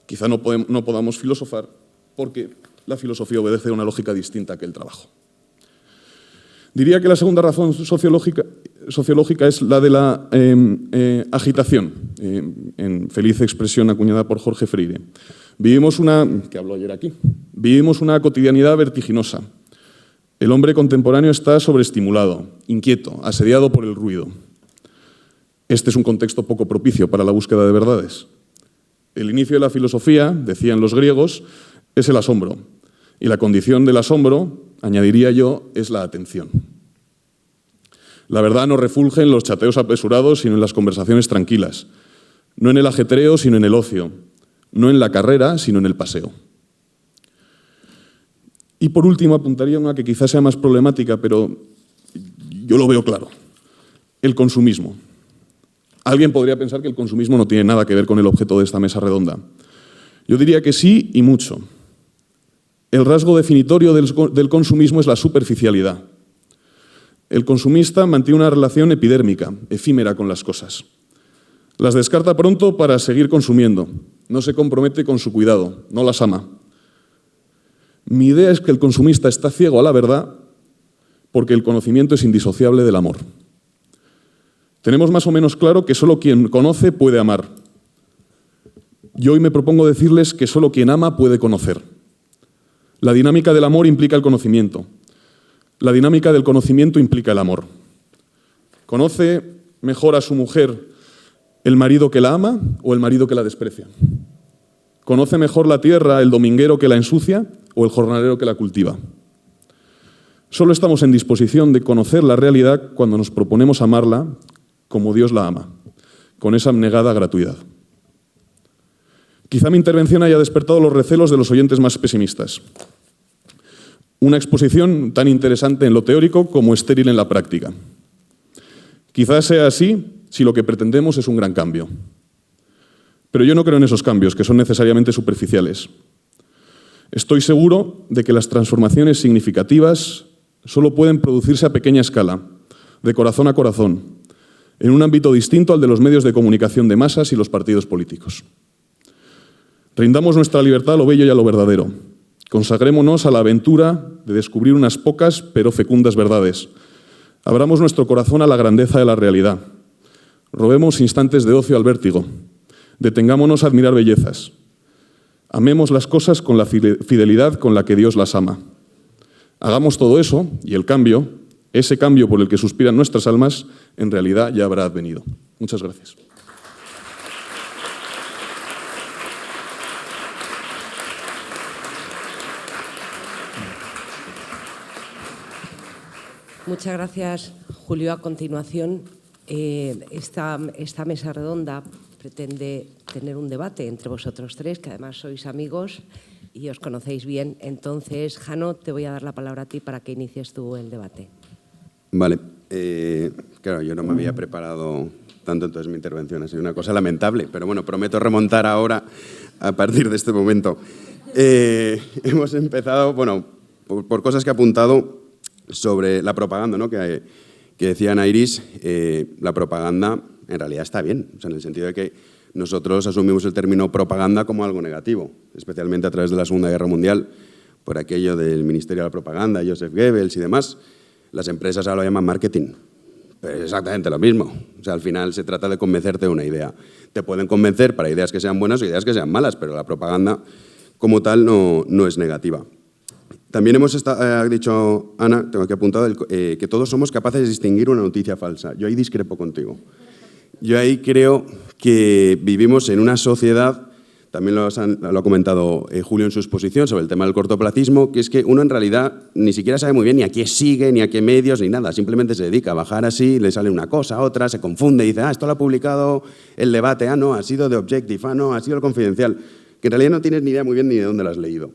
Quizá no podamos filosofar porque la filosofía obedece a una lógica distinta que el trabajo. Diría que la segunda razón sociológica es la de la agitación, en feliz expresión acuñada por Jorge Freire. Que habló ayer aquí, vivimos una cotidianidad vertiginosa. El hombre contemporáneo está sobreestimulado, inquieto, asediado por el ruido. Este es un contexto poco propicio para la búsqueda de verdades. El inicio de la filosofía, decían los griegos, es el asombro. Y la condición del asombro, añadiría yo, es la atención. La verdad no refulge en los chateos apresurados, sino en las conversaciones tranquilas. No en el ajetreo, sino en el ocio. No en la carrera, sino en el paseo. Y por último, apuntaría una que quizás sea más problemática, pero yo lo veo claro. El consumismo. Alguien podría pensar que el consumismo no tiene nada que ver con el objeto de esta mesa redonda. Yo diría que sí y mucho. El rasgo definitorio del consumismo es la superficialidad. El consumista mantiene una relación epidérmica, efímera con las cosas. Las descarta pronto para seguir consumiendo. No se compromete con su cuidado, no las ama. Mi idea es que el consumista está ciego a la verdad porque el conocimiento es indisociable del amor. Tenemos más o menos claro que solo quien conoce puede amar. Yo hoy me propongo decirles que solo quien ama puede conocer. La dinámica del amor implica el conocimiento. La dinámica del conocimiento implica el amor. ¿Conoce mejor a su mujer el marido que la ama o el marido que la desprecia? ¿Conoce mejor la tierra el dominguero que la ensucia o el jornalero que la cultiva? Solo estamos en disposición de conocer la realidad cuando nos proponemos amarla como Dios la ama, con esa abnegada gratuidad. Quizá mi intervención haya despertado los recelos de los oyentes más pesimistas. Una exposición tan interesante en lo teórico como estéril en la práctica. Quizás sea así si lo que pretendemos es un gran cambio. Pero yo no creo en esos cambios, que son necesariamente superficiales. Estoy seguro de que las transformaciones significativas solo pueden producirse a pequeña escala, de corazón a corazón, en un ámbito distinto al de los medios de comunicación de masas y los partidos políticos. Rindamos nuestra libertad a lo bello y a lo verdadero. Consagrémonos a la aventura de descubrir unas pocas pero fecundas verdades. Abramos nuestro corazón a la grandeza de la realidad. Robemos instantes de ocio al vértigo. Detengámonos a admirar bellezas. Amemos las cosas con la fidelidad con la que Dios las ama. Hagamos todo eso y el cambio, ese cambio por el que suspiran nuestras almas, en realidad ya habrá advenido. Muchas gracias. Muchas gracias, Julio. A continuación, esta mesa redonda pretende tener un debate entre vosotros tres, que además sois amigos y os conocéis bien. Entonces, Jano, te voy a dar la palabra a ti para que inicies tú el debate. Vale. Claro, yo no me había preparado tanto, entonces mi intervención ha sido una cosa lamentable, pero bueno, prometo remontar ahora a partir de este momento. Hemos empezado, bueno, por cosas que ha apuntado sobre la propaganda, ¿no? que decía Ana Iris, la propaganda en realidad está bien, o sea, en el sentido de que nosotros asumimos el término propaganda como algo negativo, especialmente a través de la Segunda Guerra Mundial, por aquello del Ministerio de la Propaganda, Joseph Goebbels y demás. Las empresas ahora lo llaman marketing, pero es exactamente lo mismo. O sea, al final se trata de convencerte de una idea. Te pueden convencer para ideas que sean buenas o ideas que sean malas, pero la propaganda como tal no es negativa. También ha dicho Ana, tengo aquí apuntado, que todos somos capaces de distinguir una noticia falsa. Yo ahí discrepo contigo. Yo ahí creo que vivimos en una sociedad, también lo ha comentado Julio en su exposición sobre el tema del cortoplacismo, que es que uno en realidad ni siquiera sabe muy bien ni a qué sigue, ni a qué medios, ni nada. Simplemente se dedica a bajar así, le sale una cosa, otra, se confunde y dice, esto lo ha publicado El Debate, no, ha sido The Objective, no, ha sido El Confidencial, que en realidad no tienes ni idea muy bien ni de dónde lo has leído.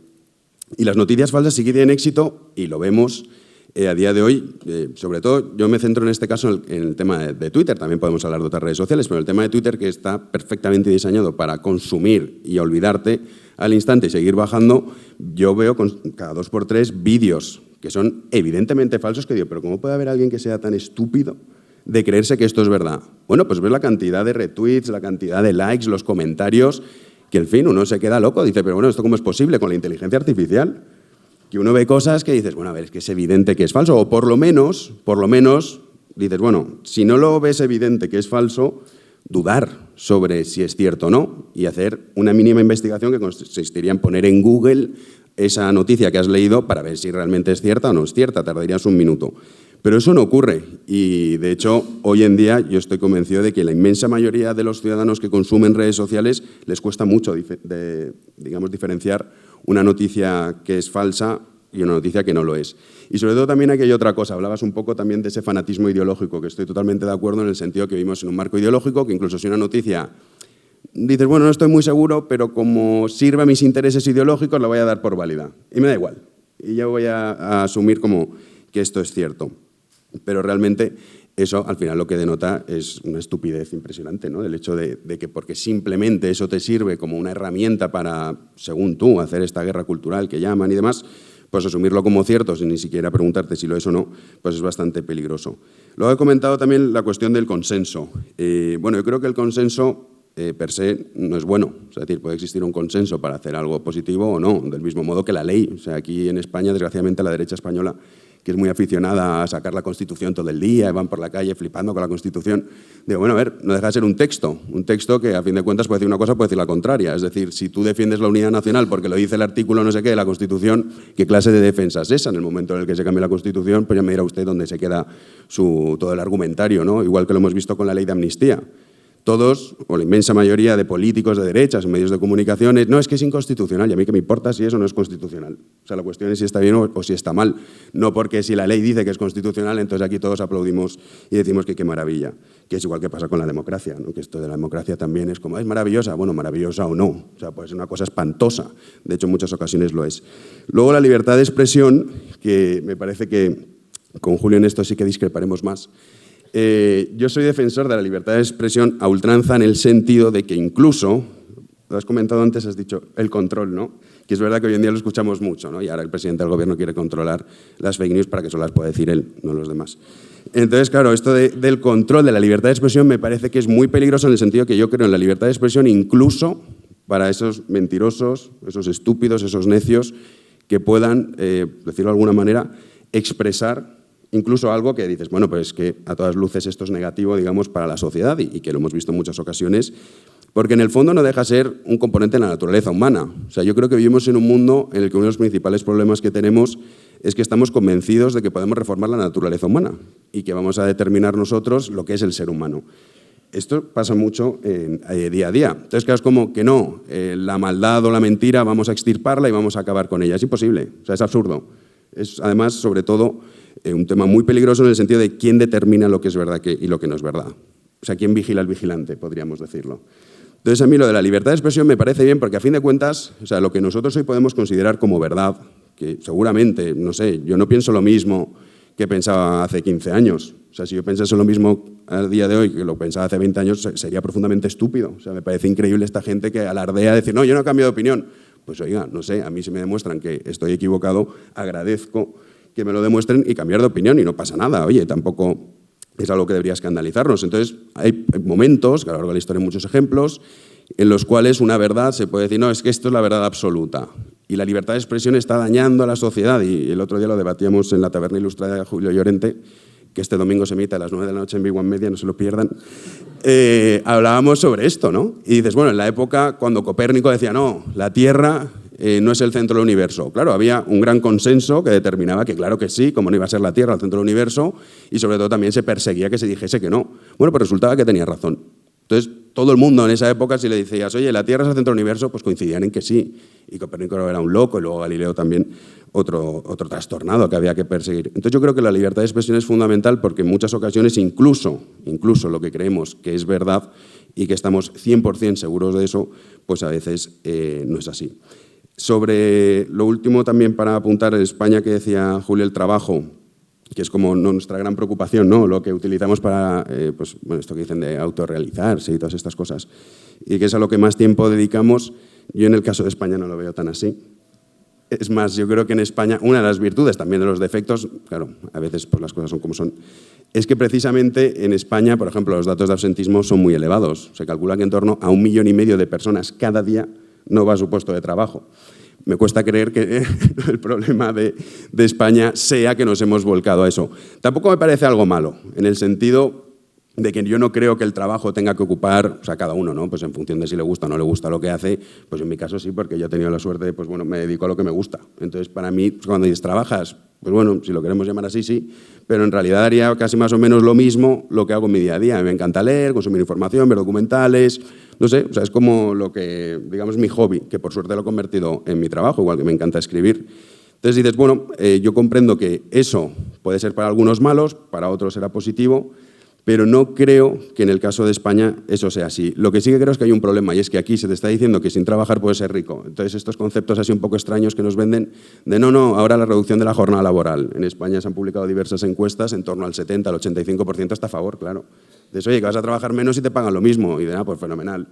Y las noticias falsas sí que tienen éxito, y lo vemos a día de hoy, sobre todo, yo me centro en este caso en el tema de Twitter, también podemos hablar de otras redes sociales, pero el tema de Twitter, que está perfectamente diseñado para consumir y olvidarte al instante y seguir bajando, yo veo cada 2 por 3 vídeos que son evidentemente falsos, que digo, pero ¿cómo puede haber alguien que sea tan estúpido de creerse que esto es verdad? Bueno, pues ves la cantidad de retweets, la cantidad de likes, los comentarios, que en fin, uno se queda loco, dice, pero bueno, ¿esto cómo es posible con la inteligencia artificial? Que uno ve cosas que dices, bueno, a ver, es que es evidente que es falso, o por lo menos, dices, bueno, si no lo ves evidente que es falso, dudar sobre si es cierto o no y hacer una mínima investigación que consistiría en poner en Google esa noticia que has leído para ver si realmente es cierta o no es cierta, tardarías un minuto. Pero eso no ocurre y, de hecho, hoy en día yo estoy convencido de que la inmensa mayoría de los ciudadanos que consumen redes sociales les cuesta mucho diferenciar una noticia que es falsa y una noticia que no lo es. Y sobre todo también aquí hay otra cosa, hablabas un poco también de ese fanatismo ideológico, que estoy totalmente de acuerdo en el sentido que vivimos en un marco ideológico, que incluso si una noticia dices, bueno, no estoy muy seguro, pero como sirve a mis intereses ideológicos, la voy a dar por válida. Y me da igual. Y yo voy a asumir como que esto es cierto. Pero realmente eso al final lo que denota es una estupidez impresionante, ¿no? El hecho de que porque simplemente eso te sirve como una herramienta para, según tú, hacer esta guerra cultural que llaman y demás, pues asumirlo como cierto sin ni siquiera preguntarte si lo es o no, pues es bastante peligroso. Luego he comentado también la cuestión del consenso. Bueno, yo creo que el consenso per se no es bueno. Es decir, puede existir un consenso para hacer algo positivo o no, del mismo modo que la ley. O sea, aquí en España, desgraciadamente, la derecha española, que es muy aficionada a sacar la Constitución todo el día y van por la calle flipando con la Constitución. Digo, bueno, a ver, no deja de ser un texto que a fin de cuentas puede decir una cosa, puede decir la contraria. Es decir, si tú defiendes la unidad nacional porque lo dice el artículo no sé qué de la Constitución, ¿qué clase de defensa es esa? En el momento en el que se cambie la Constitución, pues ya me dirá usted dónde se queda todo el argumentario, ¿no? Igual que lo hemos visto con la ley de amnistía. Todos, o la inmensa mayoría de políticos de derechas, medios de comunicación, no, es que es inconstitucional, y a mí qué me importa si eso no es constitucional. O sea, la cuestión es si está bien o si está mal. No porque si la ley dice que es constitucional, entonces aquí todos aplaudimos y decimos que qué maravilla. Que es igual que pasa con la democracia, ¿no? Que esto de la democracia también es como, ¿es maravillosa? Bueno, maravillosa o no. O sea, pues es una cosa espantosa. De hecho, en muchas ocasiones lo es. Luego la libertad de expresión, que me parece que con Julio en esto sí que discreparemos más. Yo soy defensor de la libertad de expresión a ultranza en el sentido de que incluso, lo has comentado antes, has dicho el control, ¿no? Que es verdad que hoy en día lo escuchamos mucho, ¿no? Y ahora el presidente del gobierno quiere controlar las fake news para que solo las pueda decir él, no los demás. Entonces, claro, esto del control de la libertad de expresión me parece que es muy peligroso en el sentido que yo creo en la libertad de expresión incluso para esos mentirosos, esos estúpidos, esos necios que puedan, decirlo de alguna manera, expresar incluso algo que dices, bueno, pues que a todas luces esto es negativo, digamos, para la sociedad y que lo hemos visto en muchas ocasiones, porque en el fondo no deja de ser un componente de la naturaleza humana. O sea, yo creo que vivimos en un mundo en el que uno de los principales problemas que tenemos es que estamos convencidos de que podemos reformar la naturaleza humana y que vamos a determinar nosotros lo que es el ser humano. Esto pasa mucho día a día. Entonces, claro, es como que no, la maldad o la mentira vamos a extirparla y vamos a acabar con ella. Es imposible, o sea, es absurdo. Es, además, sobre todo, un tema muy peligroso en el sentido de quién determina lo que es verdad y lo que no es verdad. O sea, quién vigila al vigilante, podríamos decirlo. Entonces, a mí lo de la libertad de expresión me parece bien porque, a fin de cuentas, o sea, lo que nosotros hoy podemos considerar como verdad, que seguramente, no sé, yo no pienso lo mismo que pensaba hace 15 años. O sea, si yo pensase lo mismo al día de hoy que lo pensaba hace 20 años, sería profundamente estúpido. O sea, me parece increíble esta gente que alardea de decir, no, yo no he cambiado de opinión. Pues oiga, no sé, a mí si me demuestran que estoy equivocado, agradezco que me lo demuestren y cambiar de opinión y no pasa nada. Oye, tampoco es algo que debería escandalizarnos. Entonces, hay momentos, que a lo largo de la historia hay muchos ejemplos, en los cuales una verdad se puede decir, no, es que esto es la verdad absoluta. Y la libertad de expresión está dañando a la sociedad. Y el otro día lo debatíamos en la Taberna Ilustrada de Julio Llorente, que este domingo se emite a las 9 de la noche en Big One Media, no se lo pierdan. Hablábamos sobre esto, ¿no? Y dices, bueno, en la época cuando Copérnico decía, no, la Tierra no es el centro del universo. Claro, había un gran consenso que determinaba que claro que sí, como no iba a ser la Tierra el centro del universo, y sobre todo también se perseguía que se dijese que no. Bueno, pues resultaba que tenía razón. Entonces, todo el mundo en esa época, si le decías, oye, la Tierra es el centro del universo, pues coincidían en que sí. Y Copérnico era un loco, y luego Galileo también otro trastornado que había que perseguir. Entonces, yo creo que la libertad de expresión es fundamental porque en muchas ocasiones incluso lo que creemos que es verdad y que estamos 100% seguros de eso, pues a veces no es así. Sobre lo último también para apuntar en España que decía Julio, el trabajo. que es como nuestra gran preocupación, ¿no? Lo que utilizamos para, pues, bueno, esto que dicen de autorrealizarse y todas estas cosas, y que es a lo que más tiempo dedicamos. Yo en el caso de España no lo veo tan así. Es más, yo creo que en España, una de las virtudes, también de los defectos, claro, a veces pues, las cosas son como son, es que precisamente en España, por ejemplo, los datos de absentismo son muy elevados. Se calcula que en torno a 1,5 millones de personas cada día no va a su puesto de trabajo. Me cuesta creer que el problema de España sea que nos hemos volcado a eso. Tampoco me parece algo malo, en el sentido de que yo no creo que el trabajo tenga que ocupar, o sea, cada uno, ¿no? Pues en función de si le gusta o no le gusta lo que hace, pues en mi caso sí, porque yo he tenido la suerte de, pues bueno, me dedico a lo que me gusta. Entonces, para mí, cuando dices trabajas, pues bueno, si lo queremos llamar así, sí, pero en realidad haría casi más o menos lo mismo lo que hago en mi día a día. Me encanta leer, consumir información, ver documentales, no sé, o sea, es como lo que, digamos, mi hobby, que por suerte lo he convertido en mi trabajo, igual que me encanta escribir. Entonces dices, bueno, yo comprendo que eso puede ser para algunos malos, para otros será positivo, pero no creo que en el caso de España eso sea así. Lo que sí que creo es que hay un problema, y es que aquí se te está diciendo que sin trabajar puedes ser rico. Entonces estos conceptos así un poco extraños que nos venden de no, ahora la reducción de la jornada laboral. En España se han publicado diversas encuestas, en torno al 70, al 85% está a favor, claro. Dices, oye, que vas a trabajar menos y te pagan lo mismo. Y de nada, pues fenomenal.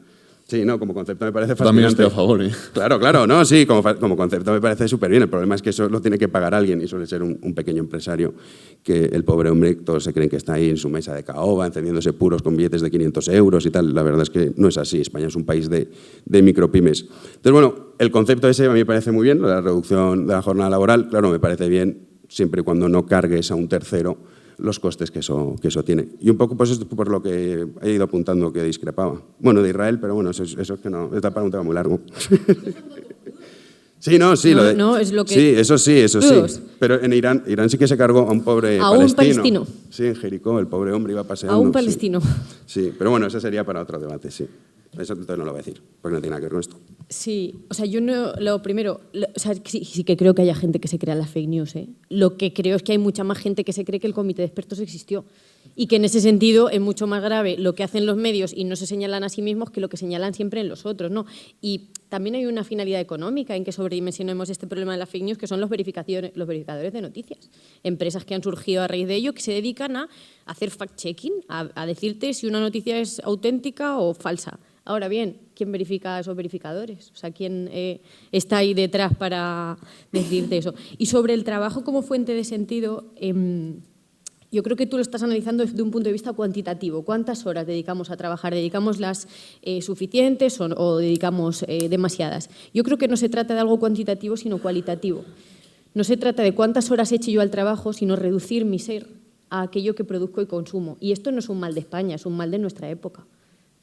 Sí, no, como concepto me parece fascinante. También estoy a favor, ¿eh? Claro, no, sí, como concepto me parece súper bien. El problema es que eso lo tiene que pagar alguien y suele ser un pequeño empresario, que el pobre hombre, todos se creen que está ahí en su mesa de caoba, encendiéndose puros con billetes de 500 euros y tal. La verdad es que no es así. España es un país de micropymes. Entonces, bueno, el concepto ese a mí me parece muy bien, la reducción de la jornada laboral, claro, me parece bien siempre y cuando no cargues a un tercero los costes que eso tiene. Y un poco pues es por lo que he ido apuntando que discrepaba. Bueno, de Israel, pero bueno, eso es que no, está para un tema muy largo. Sí, no, sí. No, es lo que... Sí, eso sí. Todos. Pero en Irán sí que se cargó a un pobre palestino. A un palestino. Sí, en Jericó, el pobre hombre iba paseando. A un palestino. Sí, pero bueno, eso sería para otro debate, sí. Eso entonces no lo voy a decir, porque no tiene nada que ver con esto. Sí, o sea, yo no, lo primero, o sea, sí que creo que haya gente que se crea las fake news, ¿eh? Lo que creo es que hay mucha más gente que se cree que el comité de expertos existió y que en ese sentido es mucho más grave lo que hacen los medios y no se señalan a sí mismos que lo que señalan siempre en los otros, ¿no? Y también hay una finalidad económica en que sobredimensionemos este problema de las fake news, que son los verificadores de noticias. Empresas que han surgido a raíz de ello que se dedican a hacer fact-checking, a decirte si una noticia es auténtica o falsa. Ahora bien, ¿quién verifica a esos verificadores? O sea, ¿quién está ahí detrás para decirte eso? Y sobre el trabajo como fuente de sentido, yo creo que tú lo estás analizando desde un punto de vista cuantitativo. ¿Cuántas horas dedicamos a trabajar? ¿Dedicamos las suficientes o dedicamos demasiadas? Yo creo que no se trata de algo cuantitativo, sino cualitativo. No se trata de cuántas horas eche yo al trabajo, sino reducir mi ser a aquello que produzco y consumo. Y esto no es un mal de España, es un mal de nuestra época.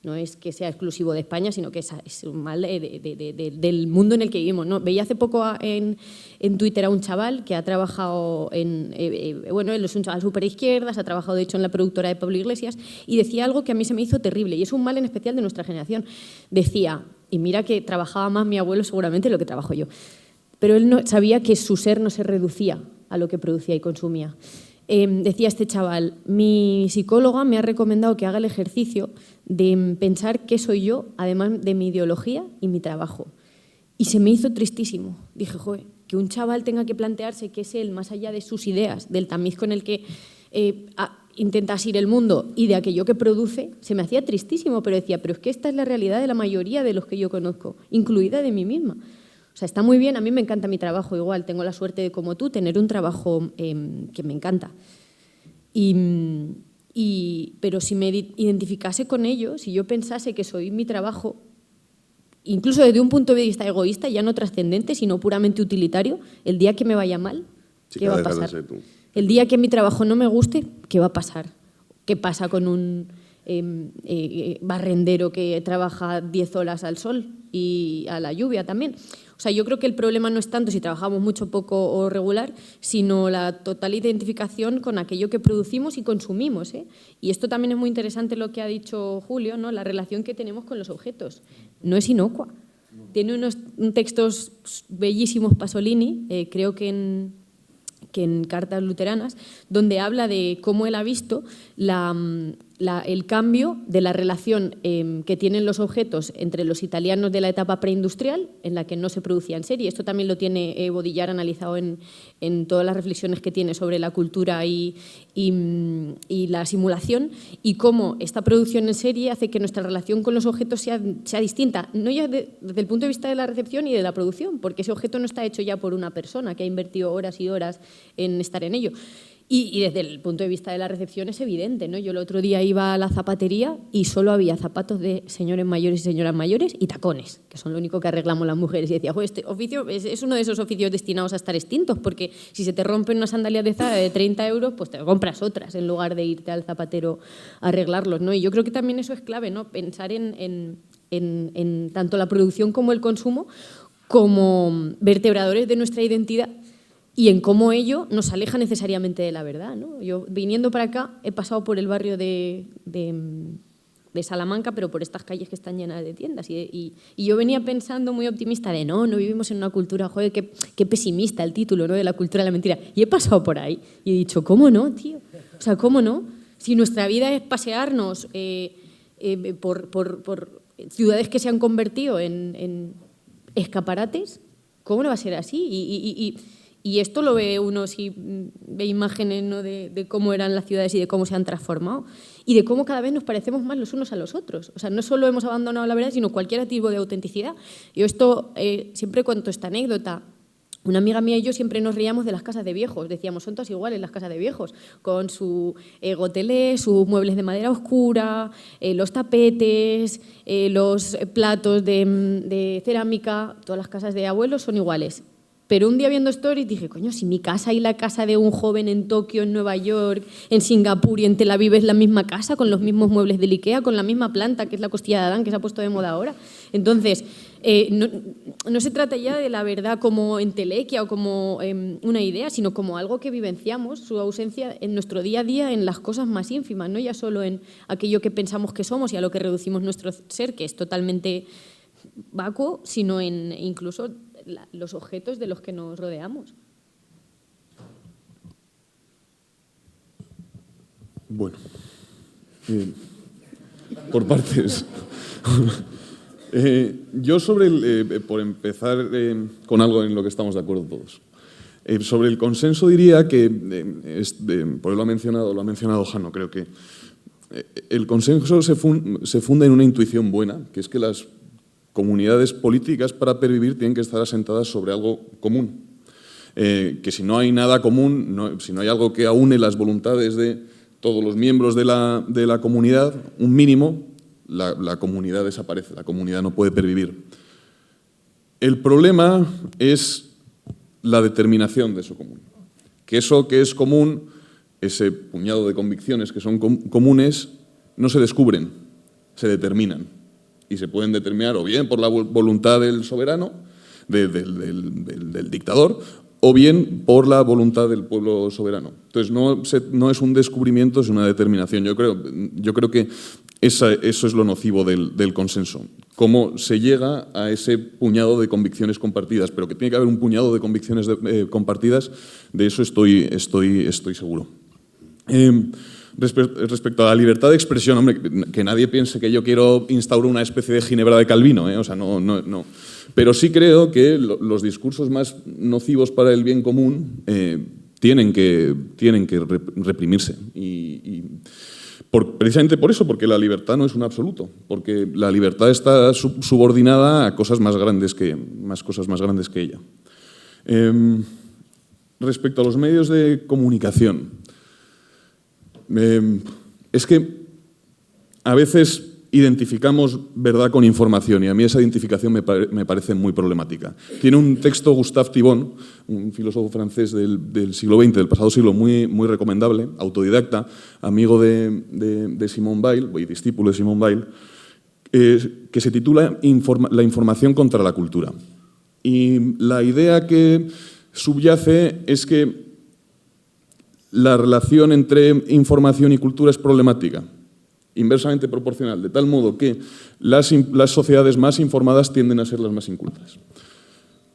No es que sea exclusivo de España, sino que es un mal del mundo en el que vivimos, ¿no? Veía hace poco en Twitter a un chaval que ha trabajado bueno, él es un chaval súper de izquierdas, ha trabajado de hecho en la productora de Pablo Iglesias, y decía algo que a mí se me hizo terrible, y es un mal en especial de nuestra generación. Decía, y mira que trabajaba más mi abuelo seguramente de lo que trabajo yo, pero él no, sabía que su ser no se reducía a lo que producía y consumía. Decía este chaval, mi psicóloga me ha recomendado que haga el ejercicio de pensar qué soy yo, además de mi ideología y mi trabajo. Y se me hizo tristísimo. Dije, joder, que un chaval tenga que plantearse qué es él, más allá de sus ideas, del tamiz con el que intenta asir el mundo y de aquello que produce, se me hacía tristísimo, pero decía, pero es que esta es la realidad de la mayoría de los que yo conozco, incluida de mí misma. O sea, está muy bien, a mí me encanta mi trabajo igual, tengo la suerte de, como tú, tener un trabajo que me encanta. Pero si me identificase con ello, si yo pensase que soy mi trabajo, incluso desde un punto de vista egoísta, ya no trascendente, sino puramente utilitario, el día que me vaya mal, ¿qué va a pasar? El día que mi trabajo no me guste, ¿qué va a pasar? ¿Qué pasa con un barrendero que trabaja 10 horas al sol y a la lluvia también? O sea, yo creo que el problema no es tanto si trabajamos mucho, poco o regular, sino la total identificación con aquello que producimos y consumimos, ¿eh? Y esto también es muy interesante lo que ha dicho Julio, ¿no? La relación que tenemos con los objetos. No es inocua. Tiene unos textos bellísimos Pasolini, creo que en Cartas Luteranas, donde habla de cómo él ha visto el cambio de la relación que tienen los objetos entre los italianos de la etapa preindustrial, en la que no se producía en serie. Esto también lo tiene Baudrillard analizado en todas las reflexiones que tiene sobre la cultura y la simulación, y cómo esta producción en serie hace que nuestra relación con los objetos sea distinta, no ya desde el punto de vista de la recepción y de la producción, porque ese objeto no está hecho ya por una persona que ha invertido horas y horas en estar en ello. Y desde el punto de vista de la recepción es evidente, ¿no? Yo el otro día iba a la zapatería y solo había zapatos de señores mayores y señoras mayores y tacones, que son lo único que arreglamos las mujeres. Y decía, este oficio es uno de esos oficios destinados a estar extintos, porque si se te rompen unas sandalias de Zara de 30 euros, pues te compras otras en lugar de irte al zapatero a arreglarlos, ¿no? Y yo creo que también eso es clave, ¿no? Pensar en tanto la producción como el consumo como vertebradores de nuestra identidad, y en cómo ello nos aleja necesariamente de la verdad, ¿no? Yo, viniendo para acá, he pasado por el barrio de Salamanca, pero por estas calles que están llenas de tiendas. Y yo venía pensando muy optimista de no vivimos en una cultura, joder, qué pesimista el título, ¿no? De la cultura de la mentira. Y he pasado por ahí y he dicho, ¿cómo no, tío? O sea, ¿cómo no? Si nuestra vida es pasearnos por ciudades que se han convertido en escaparates, ¿cómo no va a ser así? Y esto lo ve uno si ve imágenes, ¿no? de cómo eran las ciudades y de cómo se han transformado y de cómo cada vez nos parecemos más los unos a los otros. O sea, no solo hemos abandonado la verdad, sino cualquier tipo de autenticidad. Yo esto siempre cuento esta anécdota. Una amiga mía y yo siempre nos reíamos de las casas de viejos. Decíamos, son todas iguales las casas de viejos, con su gotelé, sus muebles de madera oscura, los tapetes, los platos de cerámica. Todas las casas de abuelos son iguales. Pero un día viendo stories dije, coño, si mi casa y la casa de un joven en Tokio, en Nueva York, en Singapur y en Tel Aviv es la misma casa, con los mismos muebles del Ikea, con la misma planta, que es la costilla de Adán, que se ha puesto de moda ahora. Entonces, no se trata ya de la verdad como entelequia o como una idea, sino como algo que vivenciamos, su ausencia en nuestro día a día, en las cosas más ínfimas, no ya solo en aquello que pensamos que somos y a lo que reducimos nuestro ser, que es totalmente vacuo, sino en incluso los objetos de los que nos rodeamos. Bueno, por partes. Yo por empezar con algo en lo que estamos de acuerdo todos. Sobre el consenso diría que, por lo ha mencionado Jano, creo que el consenso se funda en una intuición buena, que es que las comunidades políticas para pervivir tienen que estar asentadas sobre algo común. Que si no hay nada común, si no hay algo que aúne las voluntades de todos los miembros de la comunidad, un mínimo, la comunidad desaparece, la comunidad no puede pervivir. El problema es la determinación de eso común. Que eso que es común, ese puñado de convicciones que son comunes, no se descubren, se determinan. Y se pueden determinar o bien por la voluntad del soberano, del dictador, o bien por la voluntad del pueblo soberano. Entonces, no es un descubrimiento, es una determinación. Yo creo que eso es lo nocivo del consenso. Cómo se llega a ese puñado de convicciones compartidas, pero que tiene que haber un puñado de convicciones compartidas, de eso estoy seguro. Respecto a la libertad de expresión, hombre, que nadie piense que yo quiero instaurar una especie de Ginebra de Calvino, o sea, no. Pero sí creo que los discursos más nocivos para el bien común tienen que reprimirse. Precisamente por eso, porque la libertad no es un absoluto, porque la libertad está subordinada a cosas más grandes que ella. Respecto a los medios de comunicación, es que a veces identificamos verdad con información y a mí esa identificación me parece muy problemática. Tiene un texto Gustave Thibon, un filósofo francés del siglo XX, del pasado siglo, muy, muy recomendable, autodidacta, amigo de Simone Weil y discípulo de Simone Weil, que se titula La información contra la cultura. Y la idea que subyace es que la relación entre información y cultura es problemática, inversamente proporcional, de tal modo que las sociedades más informadas tienden a ser las más incultas.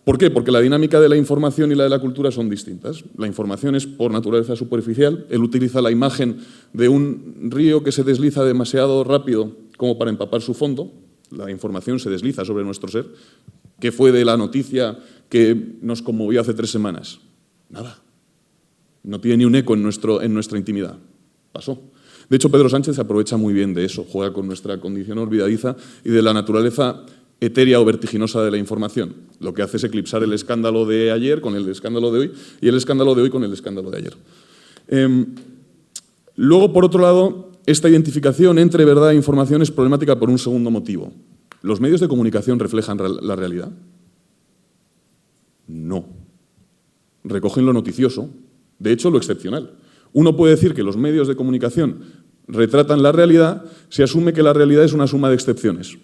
¿Por qué? Porque la dinámica de la información y la de la cultura son distintas. La información es por naturaleza superficial. Él utiliza la imagen de un río que se desliza demasiado rápido como para empapar su fondo. La información se desliza sobre nuestro ser. ¿Qué fue de la noticia que nos conmovió hace 3 semanas? Nada. No tiene ni un eco en nuestra intimidad. Pasó. De hecho, Pedro Sánchez se aprovecha muy bien de eso. Juega con nuestra condición olvidadiza y de la naturaleza etérea o vertiginosa de la información. Lo que hace es eclipsar el escándalo de ayer con el escándalo de hoy y el escándalo de hoy con el escándalo de ayer. Luego, por otro lado, esta identificación entre verdad e información es problemática por un segundo motivo. ¿Los medios de comunicación reflejan la realidad? No. Recogen lo noticioso, de hecho lo excepcional. Uno puede decir que los medios de comunicación retratan la realidad si asume que la realidad es una suma de excepciones.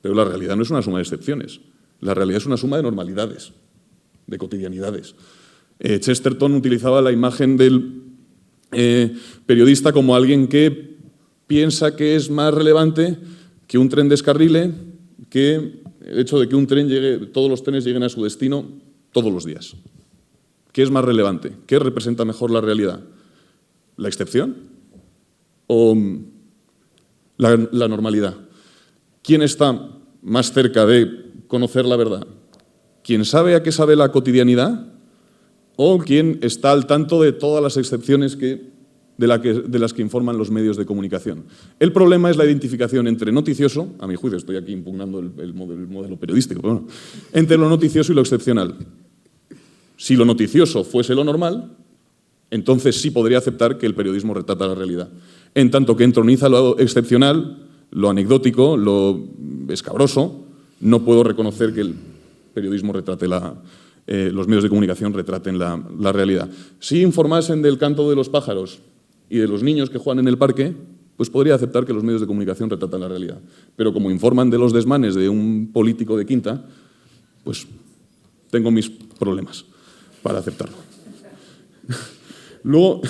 Pero la realidad no es una suma de excepciones. La realidad es una suma de normalidades, de cotidianidades. Chesterton utilizaba la imagen del periodista como alguien que piensa que es más relevante que un tren descarrile, que el hecho de que todos los trenes lleguen a su destino todos los días. ¿Qué es más relevante? ¿Qué representa mejor la realidad? ¿La excepción o la normalidad? ¿Quién está más cerca de conocer la verdad? ¿Quién sabe a qué sabe la cotidianidad? ¿O quién está al tanto de todas las excepciones de las que informan los medios de comunicación? El problema es la identificación entre noticioso, a mi juicio estoy aquí impugnando el modelo periodístico, pero bueno, entre lo noticioso y lo excepcional. Si lo noticioso fuese lo normal, entonces sí podría aceptar que el periodismo retrata la realidad. En tanto que entroniza lo excepcional, lo anecdótico, lo escabroso, no puedo reconocer que el periodismo retrate los medios de comunicación retraten la realidad. Si informasen del canto de los pájaros y de los niños que juegan en el parque, pues podría aceptar que los medios de comunicación retratan la realidad. Pero como informan de los desmanes de un político de quinta, pues tengo mis problemas para aceptarlo. Luego,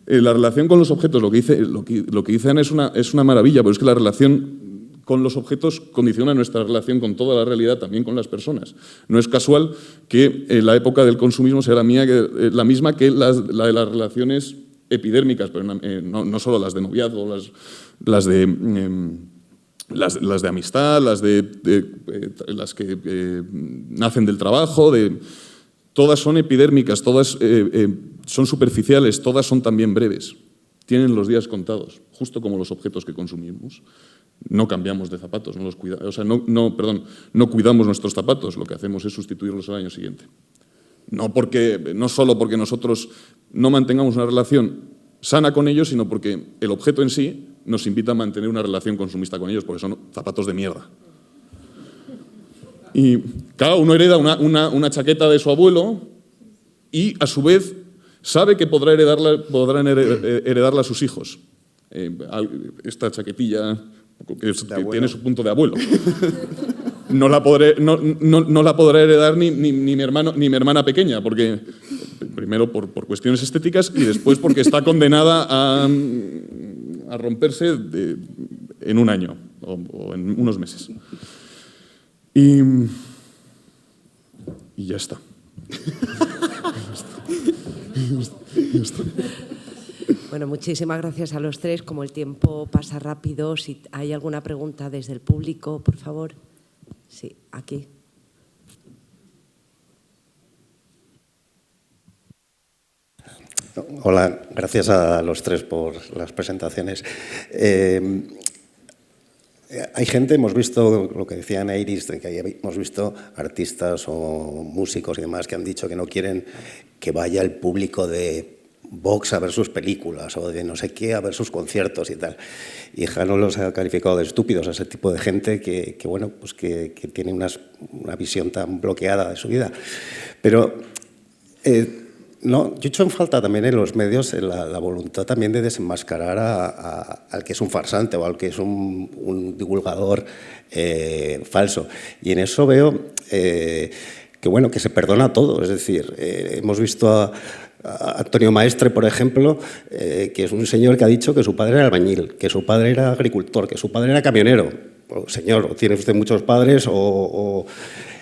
la relación con los objetos, lo que dice Ana es una maravilla, pero es que la relación con los objetos condiciona nuestra relación con toda la realidad, también con las personas. No es casual que la época del consumismo sea la misma que la de las relaciones epidérmicas, pero no solo las de noviazgo, las de amistad, las que nacen del trabajo, todas son epidérmicas, todas son superficiales, todas son también breves. Tienen los días contados, justo como los objetos que consumimos. No cambiamos de zapatos, no cuidamos nuestros zapatos, lo que hacemos es sustituirlos al año siguiente. No solo porque nosotros no mantengamos una relación sana con ellos, sino porque el objeto en sí nos invita a mantener una relación consumista con ellos, porque son zapatos de mierda. Y cada uno hereda una chaqueta de su abuelo y, a su vez, sabe que podrán heredarla a sus hijos. Esta chaquetilla que tiene su punto de abuelo. No la podrá heredar ni mi hermana pequeña, porque primero por cuestiones estéticas y después porque está condenada a romperse en un año o en unos meses. Y ya está. Bueno, muchísimas gracias a los tres. Como el tiempo pasa rápido, si hay alguna pregunta desde el público, por favor. Sí, aquí. Hola, gracias a los tres por las presentaciones. Hay gente, hemos visto lo que decía Ana Iris, que hemos visto artistas o músicos y demás que han dicho que no quieren que vaya el público de Vox a ver sus películas o de no sé qué a ver sus conciertos y tal. Y Jano los ha calificado de estúpidos a ese tipo de gente que tiene una visión tan bloqueada de su vida. Pero yo echo en falta también en los medios la voluntad también de desenmascarar al que es un farsante o al que es un divulgador falso. Y en eso veo que se perdona todo. Es decir, hemos visto a Antonio Maestre, por ejemplo, que es un señor que ha dicho que su padre era albañil, que su padre era agricultor, que su padre era camionero. Señor, o tiene usted muchos padres o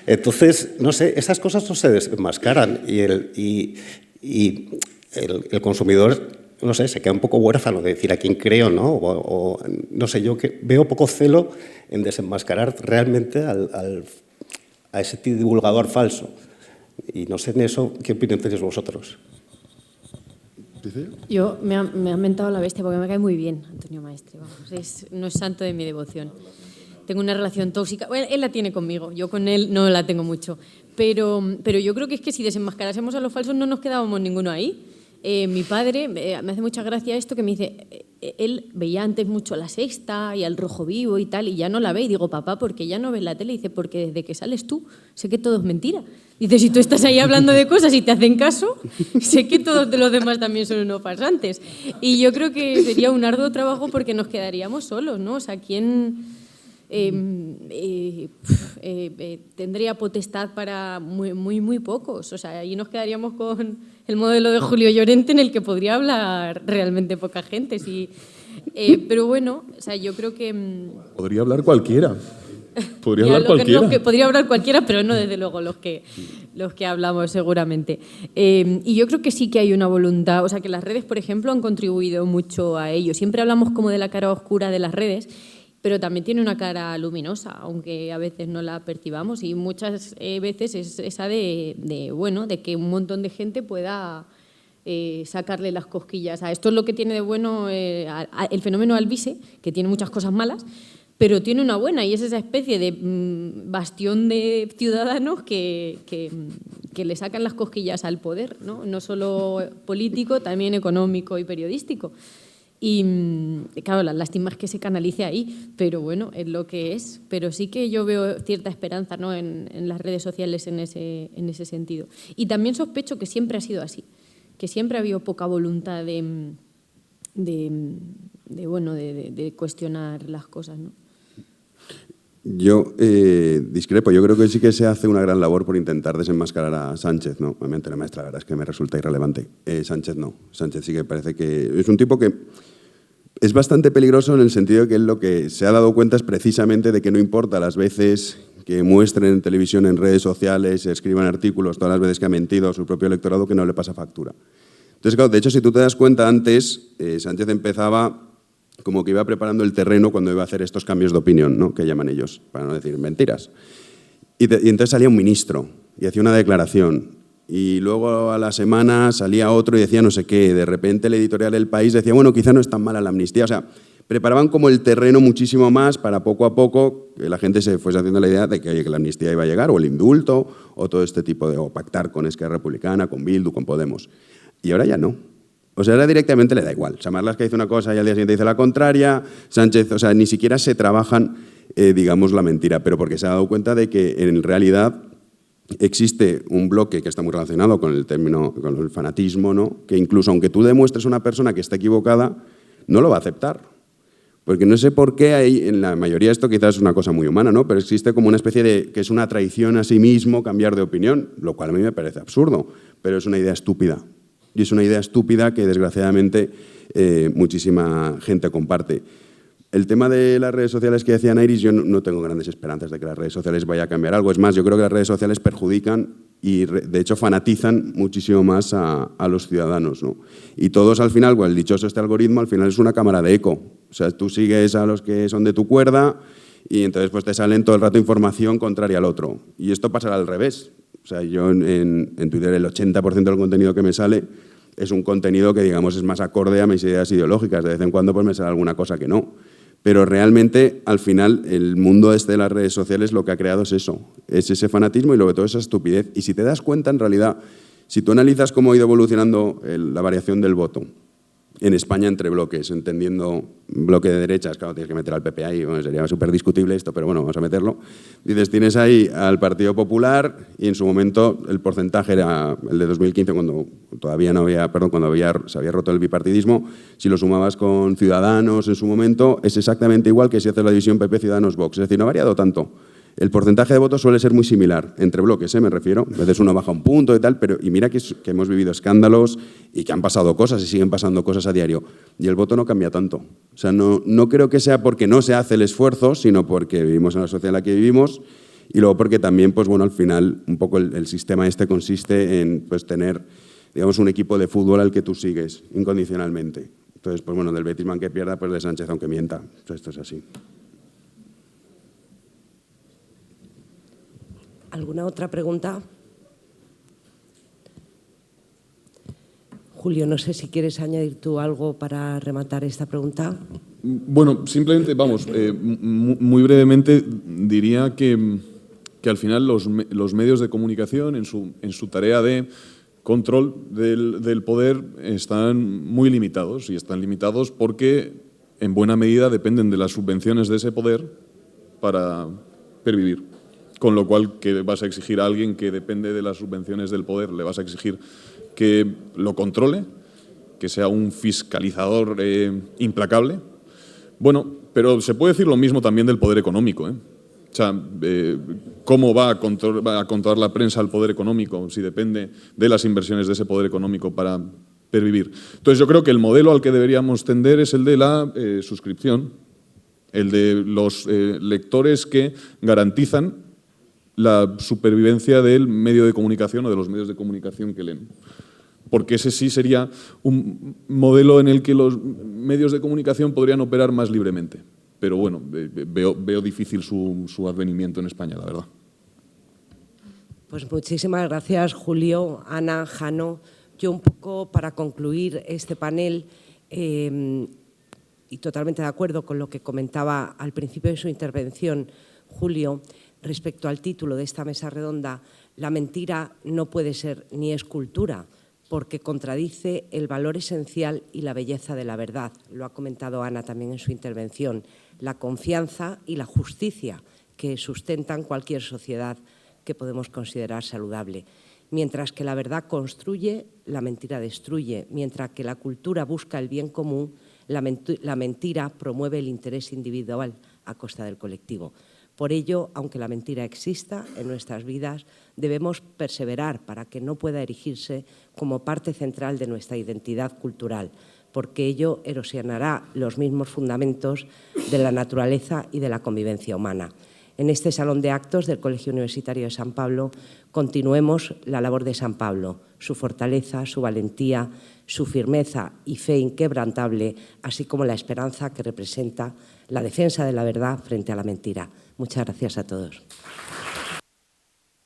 Entonces, no sé, esas cosas no se desenmascaran y el consumidor, no sé, se queda un poco huérfano de decir a quién creo, ¿no? O no sé, yo que veo poco celo en desenmascarar realmente a ese divulgador falso. Y no sé en eso, ¿qué opinión tenéis vosotros? Yo me ha mentado la bestia porque me cae muy bien Antonio Maestre. Vamos, no es santo de mi devoción. Tengo una relación tóxica. Bueno, él la tiene conmigo, yo con él no la tengo mucho. Pero yo creo que es que si desenmascarásemos a los falsos no nos quedábamos ninguno ahí. Mi padre, me hace mucha gracia esto que me dice, él veía antes mucho La Sexta y Al Rojo Vivo y tal, y ya no la ve. Y digo, papá, ¿por qué ya no ves la tele? Y dice, porque desde que sales tú, sé que todo es mentira. Dice, si tú estás ahí hablando de cosas y te hacen caso, sé que todos los demás también son unos farsantes. Y yo creo que sería un arduo trabajo porque nos quedaríamos solos, ¿no? O sea, ¿quién tendría potestad para muy pocos? O sea, ahí nos quedaríamos con el modelo de Julio Llorente en el que podría hablar realmente poca gente. Sí. Pero bueno, o sea, yo creo que... Podría hablar cualquiera. Podría hablar cualquiera, pero no desde luego los que hablamos seguramente. Y yo creo que sí que hay una voluntad, o sea, que las redes, por ejemplo, han contribuido mucho a ello. Siempre hablamos como de la cara oscura de las redes, pero también tiene una cara luminosa, aunque a veces no la percibamos, y muchas veces es esa de que un montón de gente pueda sacarle las cosquillas. Esto es lo que tiene de bueno el fenómeno Alvise, que tiene muchas cosas malas, pero tiene una buena, y es esa especie de bastión de ciudadanos que le sacan las cosquillas al poder, no solo político, también económico y periodístico. Y claro, la lástima es que se canalice ahí, pero bueno, es lo que es. Pero sí que yo veo cierta esperanza, ¿no?, en las redes sociales en ese sentido. Y también sospecho que siempre ha sido así, que siempre ha habido poca voluntad de cuestionar las cosas, ¿no? Yo discrepo. Yo creo que sí que se hace una gran labor por intentar desenmascarar a Sánchez, ¿no? Obviamente la maestra, la verdad es que me resulta irrelevante. Sánchez no. Sánchez sí que parece que es un tipo que es bastante peligroso en el sentido de que él lo que se ha dado cuenta es precisamente de que no importa las veces que muestren en televisión, en redes sociales, escriban artículos, todas las veces que ha mentido a su propio electorado, que no le pasa factura. Entonces, claro, de hecho, si tú te das cuenta, antes Sánchez empezaba como que iba preparando el terreno cuando iba a hacer estos cambios de opinión, ¿no?, que llaman ellos, para no decir mentiras. Y entonces salía un ministro y hacía una declaración. Y luego a la semana salía otro y decía no sé qué. De repente el editorial El País decía, bueno, quizá no es tan mala la amnistía. O sea, preparaban como el terreno muchísimo más para poco a poco que la gente se fuese haciendo la idea de que, oye, que la amnistía iba a llegar, o el indulto, o todo este tipo de... o pactar con Esquerra Republicana, con Bildu, con Podemos. Y ahora ya no. O sea, ahora directamente le da igual. O sea, Marlaska dice una cosa y al día siguiente dice la contraria. Sánchez, o sea, ni siquiera se trabajan, digamos, la mentira, pero porque se ha dado cuenta de que en realidad existe un bloque que está muy relacionado con el término, con el fanatismo, ¿no?, que incluso aunque tú demuestres a una persona que está equivocada, no lo va a aceptar. Porque no sé por qué hay, en la mayoría esto quizás es una cosa muy humana, ¿no?, pero existe como una especie de, que es una traición a sí mismo cambiar de opinión, lo cual a mí me parece absurdo, pero es una idea estúpida. Y es una idea estúpida que desgraciadamente muchísima gente comparte. El tema de las redes sociales que decía Nairis, yo no tengo grandes esperanzas de que las redes sociales vayan a cambiar algo. Es más, yo creo que las redes sociales perjudican y de hecho fanatizan muchísimo más a los ciudadanos, ¿no? Y todos al final, el dichoso este algoritmo, al final es una cámara de eco. O sea, tú sigues a los que son de tu cuerda y entonces pues te salen todo el rato información contraria al otro. Y esto pasará al revés. O sea, yo en Twitter el 80% del contenido que me sale es un contenido que, digamos, es más acorde a mis ideas ideológicas. De vez en cuando pues me sale alguna cosa que no. Pero realmente, al final, el mundo este de las redes sociales lo que ha creado es eso. Es ese fanatismo y luego todo esa estupidez. Y si te das cuenta, en realidad, si tú analizas cómo ha ido evolucionando la variación del voto en España entre bloques, entendiendo bloque de derechas, claro, tienes que meter al PP ahí, bueno, sería súper discutible esto, pero bueno, vamos a meterlo. Dices, tienes ahí al Partido Popular y en su momento el porcentaje era el de 2015, cuando todavía no había, perdón, cuando se había roto el bipartidismo, si lo sumabas con Ciudadanos en su momento, es exactamente igual que si haces la división PP-Ciudadanos-Vox, es decir, no ha variado tanto. El porcentaje de votos suele ser muy similar, entre bloques, me refiero. A veces uno baja un punto y tal, pero y mira que hemos vivido escándalos y que han pasado cosas y siguen pasando cosas a diario. Y el voto no cambia tanto. O sea, no creo que sea porque no se hace el esfuerzo, sino porque vivimos en la sociedad en la que vivimos Y luego porque también, pues bueno, al final un poco el sistema este consiste en pues tener, digamos, un equipo de fútbol al que tú sigues incondicionalmente. Entonces, pues bueno, del Betis que pierda, pues de Sánchez aunque mienta. Pues esto es así. ¿Alguna otra pregunta? Julio, no sé si quieres añadir tú algo para rematar esta pregunta. Bueno, simplemente, vamos, muy brevemente diría que al final los medios de comunicación en su tarea de control del poder están muy limitados, y están limitados porque en buena medida dependen de las subvenciones de ese poder para pervivir. Con lo cual, ¿qué vas a exigir a alguien que depende de las subvenciones del poder? Le vas a exigir que lo controle, que sea un fiscalizador implacable. Bueno, pero se puede decir lo mismo también del poder económico, ¿eh? O sea, ¿cómo va a controlar la prensa el poder económico si depende de las inversiones de ese poder económico para pervivir? Entonces, yo creo que el modelo al que deberíamos tender es el de la suscripción, el de los lectores que garantizan la supervivencia del medio de comunicación o de los medios de comunicación que leen. Porque ese sí sería un modelo en el que los medios de comunicación podrían operar más libremente. Pero bueno, veo difícil su advenimiento en España, la verdad. Pues muchísimas gracias, Julio, Ana, Jano. Yo un poco para concluir este panel, y totalmente de acuerdo con lo que comentaba al principio de su intervención, Julio, respecto al título de esta mesa redonda, la mentira no puede ser ni es cultura, porque contradice el valor esencial y la belleza de la verdad. Lo ha comentado Ana también en su intervención. La confianza y la justicia que sustentan cualquier sociedad que podemos considerar saludable. Mientras que la verdad construye, la mentira destruye. Mientras que la cultura busca el bien común, la mentira promueve el interés individual a costa del colectivo. Por ello, aunque la mentira exista en nuestras vidas, debemos perseverar para que no pueda erigirse como parte central de nuestra identidad cultural, porque ello erosionará los mismos fundamentos de la naturaleza y de la convivencia humana. En este salón de actos del Colegio Universitario de San Pablo continuemos la labor de San Pablo, su fortaleza, su valentía, su firmeza y fe inquebrantable, así como la esperanza que representa la defensa de la verdad frente a la mentira. Muchas gracias a todos.